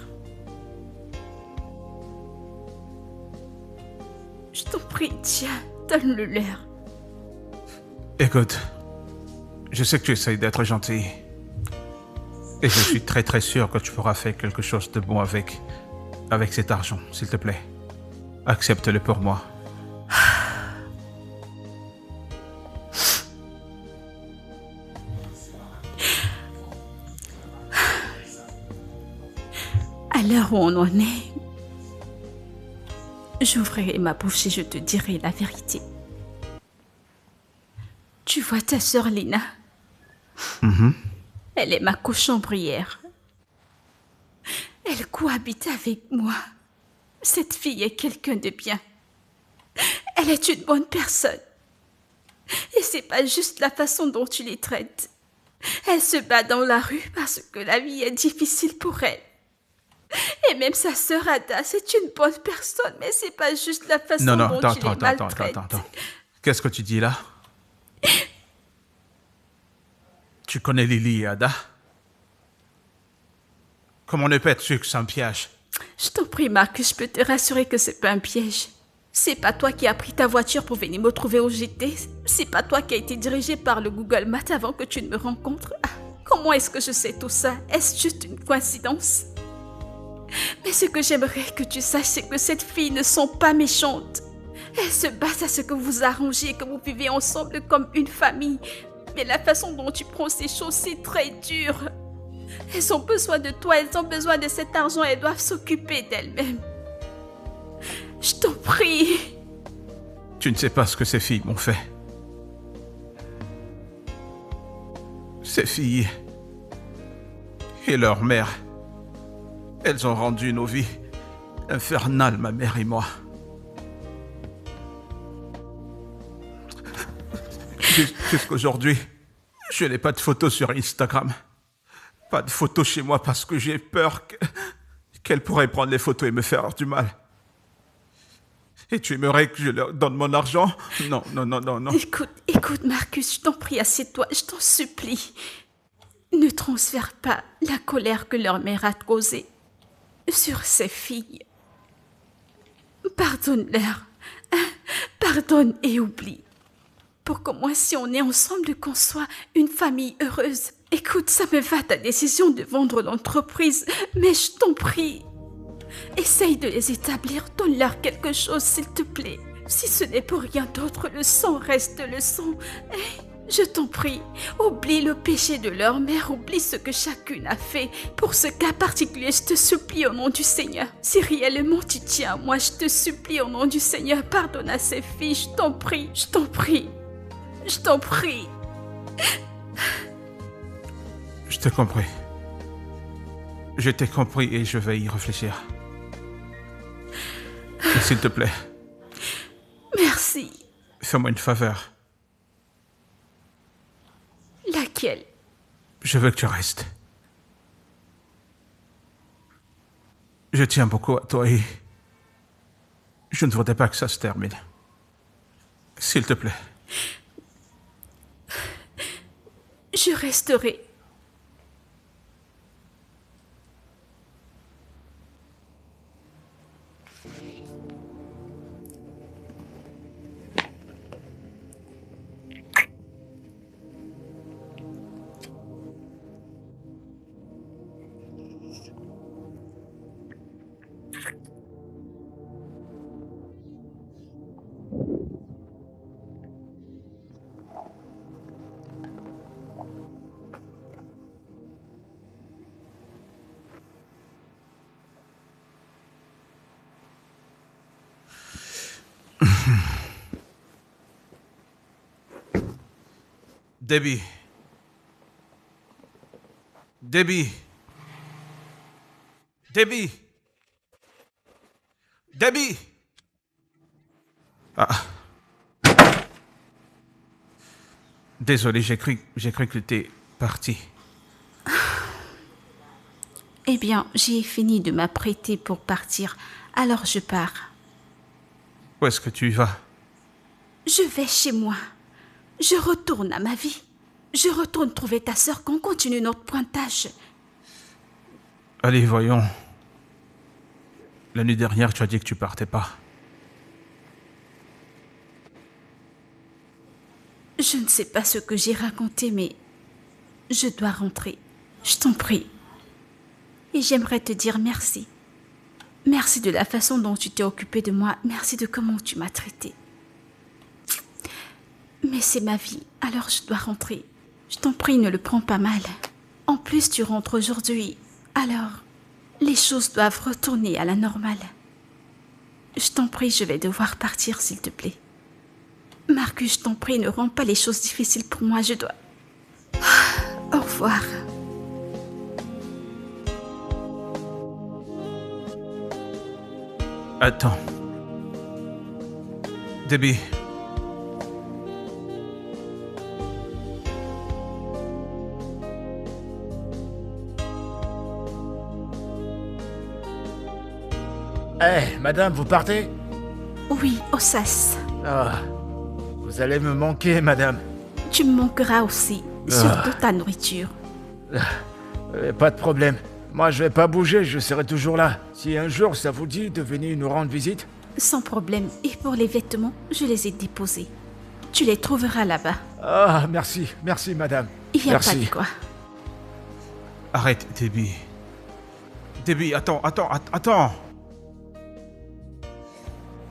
Je t'en prie, tiens, donne-le leur. Écoute, je sais que tu essayes d'être gentil. Et je suis très très sûr que tu pourras faire quelque chose de bon avec cet argent, s'il te plaît. Accepte-le pour moi. À l'heure où on en est, j'ouvrirai ma bouche et je te dirai la vérité. Tu vois ta sœur Lina? Elle est ma cochambrière. Elle cohabite avec moi. Cette fille est quelqu'un de bien. Elle est une bonne personne. Et c'est pas juste la façon dont tu les traites. Elle se bat dans la rue parce que la vie est difficile pour elle. Et même sa sœur Ada, c'est une bonne personne, mais c'est pas juste la façon dont tu les maltraites. Attends. Qu'est-ce que tu dis là? Tu connais Lily et Ada? Comment ne pas être sûr que c'est un piège? Je t'en prie, Marcus, je peux te rassurer que c'est pas un piège. C'est pas toi qui as pris ta voiture pour venir me trouver où j'étais. C'est pas toi qui as été dirigé par le Google Maps avant que tu ne me rencontres. Ah, comment est-ce que je sais tout ça? Est-ce juste une coïncidence? Mais ce que j'aimerais que tu saches, c'est que cette fille ne sont pas méchantes. Elles se basent à ce que vous arrangez et que vous vivez ensemble comme une famille. Mais la façon dont tu prends ces choses, c'est très dur. Elles ont besoin de toi, elles ont besoin de cet argent, elles doivent s'occuper d'elles-mêmes. Je t'en prie. Tu ne sais pas ce que ces filles m'ont fait. Ces filles et leur mère, elles ont rendu nos vies infernales, ma mère et moi. Jusqu'aujourd'hui, je n'ai pas de photos sur Instagram. Pas de photos chez moi parce que j'ai peur qu'elles pourraient prendre les photos et me faire du mal. Et tu aimerais que je leur donne mon argent? Non. Écoute, Marcus, je t'en prie, assieds-toi, je t'en supplie. Ne transfère pas la colère que leur mère a causée sur ces filles. Pardonne-leur. Pardonne et oublie. pour qu'au moins si on est ensemble, qu'on soit une famille heureuse. Écoute, ça me va ta décision de vendre l'entreprise, mais je t'en prie, essaye de les établir, donne-leur quelque chose s'il te plaît. Si ce n'est pour rien d'autre, le sang reste le sang. Je t'en prie, oublie le péché de leur mère, oublie ce que chacune a fait. Pour ce cas particulier, je te supplie au nom du Seigneur. Si réellement tu tiens à moi, je te supplie au nom du Seigneur, pardonne à ces filles, je t'en prie, je t'en prie, je t'en prie. Je t'ai compris. Je t'ai compris et je vais y réfléchir. Et s'il te plaît, Merci. fais-moi une faveur. Laquelle? Je veux que tu restes. Je tiens beaucoup à toi et je ne voudrais pas que ça se termine. S'il te plaît. Je resterai. Debbie. Debbie. Debbie. Debbie. Ah. Désolé, j'ai cru que tu étais partie. Eh bien, j'ai fini de m'apprêter pour partir, alors je pars. Où est-ce que tu y vas? Je vais chez moi. Je retourne à ma vie. Je retourne trouver ta sœur qu'on continue notre pointage. Allez, voyons. La nuit dernière, tu as dit que tu partais pas. Je ne sais pas ce que j'ai raconté, mais je dois rentrer. Je t'en prie. Et j'aimerais te dire merci. Merci de la façon dont tu t'es occupé de moi. Merci de comment tu m'as traité. Mais c'est ma vie, alors je dois rentrer. Je t'en prie, ne le prends pas mal. En plus, tu rentres aujourd'hui. Alors, les choses doivent retourner à la normale. Je t'en prie, je vais devoir partir, s'il te plaît. Marcus, je t'en prie, ne rends pas les choses difficiles pour moi, je dois... Au revoir. Attends. Debbie. Eh, madame, vous partez? Oui, Ossas. Ah, vous allez me manquer, madame. Tu me manqueras aussi, surtout ta nourriture. Pas de problème. Moi, je vais pas bouger, je serai toujours là. Si un jour ça vous dit de venir nous rendre visite. Sans problème. Et pour les vêtements, je les ai déposés. Tu les trouveras là-bas. Ah, merci, merci, madame. Il n'y a Merci. pas de quoi. Arrête, Debbie. Debbie, attends.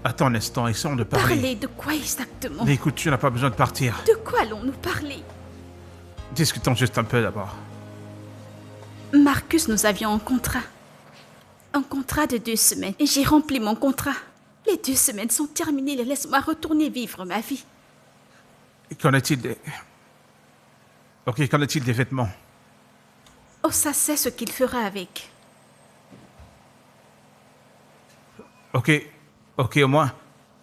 Attends un instant, essayons de parler. Parler de quoi exactement? Mais écoute, tu n'as pas besoin de partir. De quoi allons-nous parler? Discutons juste un peu d'abord. Marcus, nous avions un contrat. Un contrat de 2 semaines. Et j'ai rempli mon contrat. Les 2 semaines sont terminées. Laisse-moi retourner vivre ma vie. Qu'en est-il des... Ok, qu'en est-il des vêtements? Oh, ça sait ce qu'il fera avec. Ok, au moins,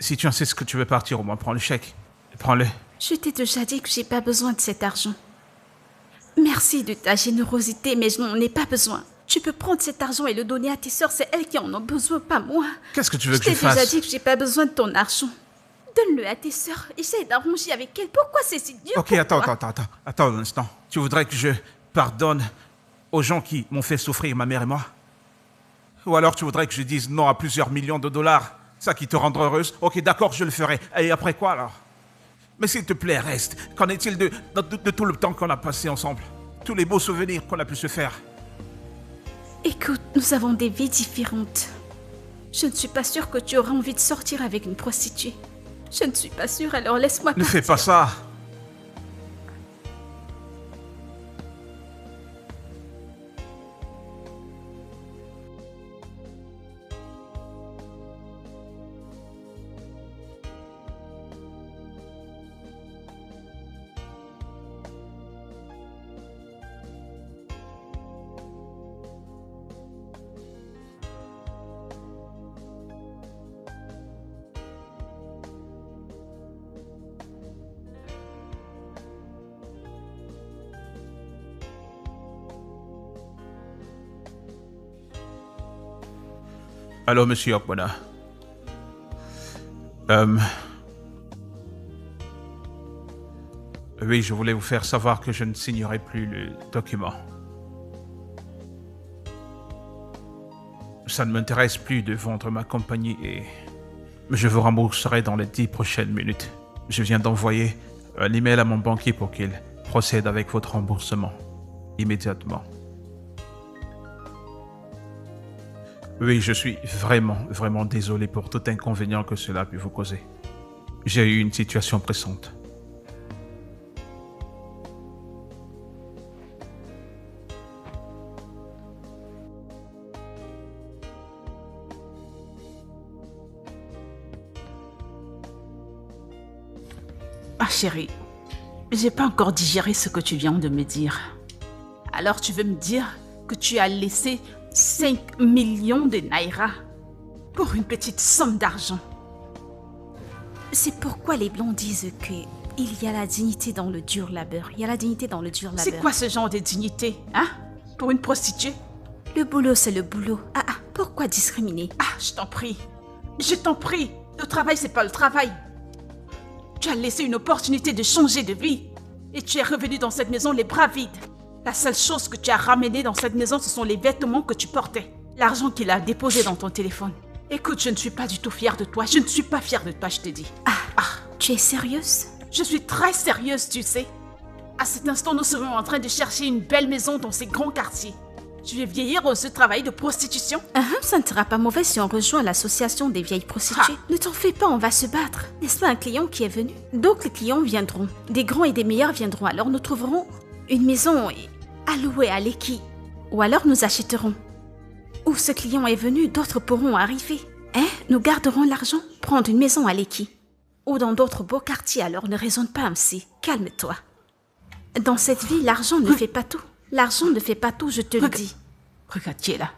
si tu insistes que tu veux partir, au moins prends le chèque. Prends-le. Je t'ai déjà dit que j'ai pas besoin de cet argent. Merci de ta générosité, mais je n'en ai pas besoin. Tu peux prendre cet argent et le donner à tes sœurs, c'est elles qui en ont besoin, pas moi. Qu'est-ce que tu veux que Je je t'ai déjà fasse? dit que j'ai pas besoin de ton argent. Donne-le à tes sœurs, essaye d'arranger avec elles. Pourquoi c'est si dur Ok, pour attends toi? un instant. Tu voudrais que je pardonne aux gens qui m'ont fait souffrir, ma mère et moi? Ou alors tu voudrais que je dise non à plusieurs millions de dollars? Ça qui te rendra heureuse? Ok, d'accord, je le ferai. Et après quoi alors? Mais s'il te plaît, reste. Qu'en est-il de tout le temps qu'on a passé ensemble? Tous les beaux souvenirs qu'on a pu se faire? Écoute, nous avons des vies différentes. Je ne suis pas sûre que tu auras envie de sortir avec une prostituée. Je ne suis pas sûre, alors laisse-moi Ne partir. fais pas ça. Allô, monsieur Okbona. Oui, je voulais vous faire savoir que je ne signerai plus le document. Ça ne m'intéresse plus de vendre ma compagnie et je vous rembourserai dans les 10 prochaines minutes. Je viens d'envoyer un email à mon banquier pour qu'il procède avec votre remboursement immédiatement. Oui, je suis vraiment désolé pour tout inconvénient que cela a pu vous causer. J'ai eu une situation pressante. Ah chérie, j'ai pas encore digéré ce que tu viens de me dire. Alors tu veux me dire que tu as laissé 5 millions de naira pour une petite somme d'argent? C'est pourquoi les Blancs disent que il y a la dignité dans le dur labeur. Il y a la dignité dans le dur labeur. C'est quoi ce genre de dignité, hein? Pour une prostituée? Le boulot, c'est le boulot. Pourquoi discriminer? Ah, je t'en prie. Je t'en prie. Le travail, c'est pas le travail. Tu as laissé une opportunité de changer de vie. Et tu es revenu dans cette maison les bras vides. La seule chose que tu as ramenée dans cette maison, ce sont les vêtements que tu portais. L'argent qu'il a déposé dans ton téléphone. Écoute, je ne suis pas du tout fière de toi. Je ne suis pas fière de toi, je te dis. Tu es sérieuse? Je suis très sérieuse, tu sais. À cet instant, nous serions en train de chercher une belle maison dans ces grands quartiers. Tu veux vieillir dans ce travail de prostitution? Ça ne sera pas mauvais si on rejoint l'association des vieilles prostituées. Ne t'en fais pas, on va se battre. N'est-ce pas un client qui est venu? D'autres clients viendront. Des grands et des meilleurs viendront. Alors nous trouverons une maison à louer à Lekki. Ou alors nous achèterons. Où ce client est venu, d'autres pourront arriver. Nous garderons l'argent, prendre une maison à Lekki. Ou dans d'autres beaux quartiers, alors ne raisonne pas ainsi. Calme-toi. Dans cette vie, l'argent ne fait pas tout. L'argent ne fait pas tout, je te le dis. Regarde qui est là.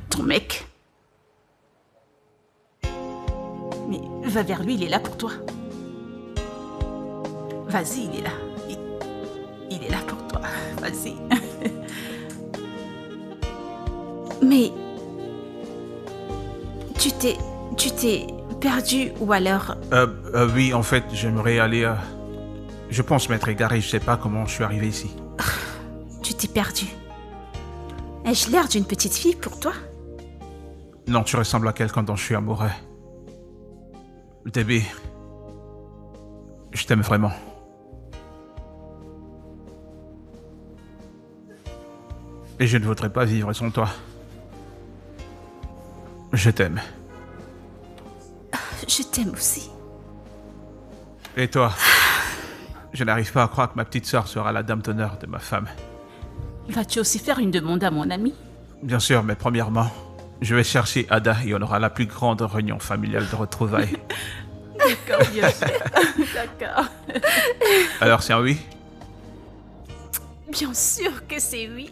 Ton mec. Mais va vers lui, il est là pour toi. Vas-y, il est là. Il est là pour toi. Vas-y. Mais tu t'es perdu ou alors... Oui, en fait, j'aimerais aller... Je pense m'être égaré, je sais pas comment je suis arrivé ici. Tu t'es perdu. Ai-je l'air d'une petite fille pour toi? Non, tu ressembles à quelqu'un dont je suis amoureux. Debbie, je t'aime vraiment. Et je ne voudrais pas vivre sans toi. Je t'aime. Je t'aime aussi. Et toi? Je n'arrive pas à croire que ma petite sœur sera la dame d'honneur de ma femme. Vas-tu aussi faire une demande à mon ami? Bien sûr, mais premièrement, je vais chercher Ada et on aura la plus grande réunion familiale de retrouvailles. D'accord, bien sûr. D'accord. Alors, c'est un oui? Bien sûr que c'est oui.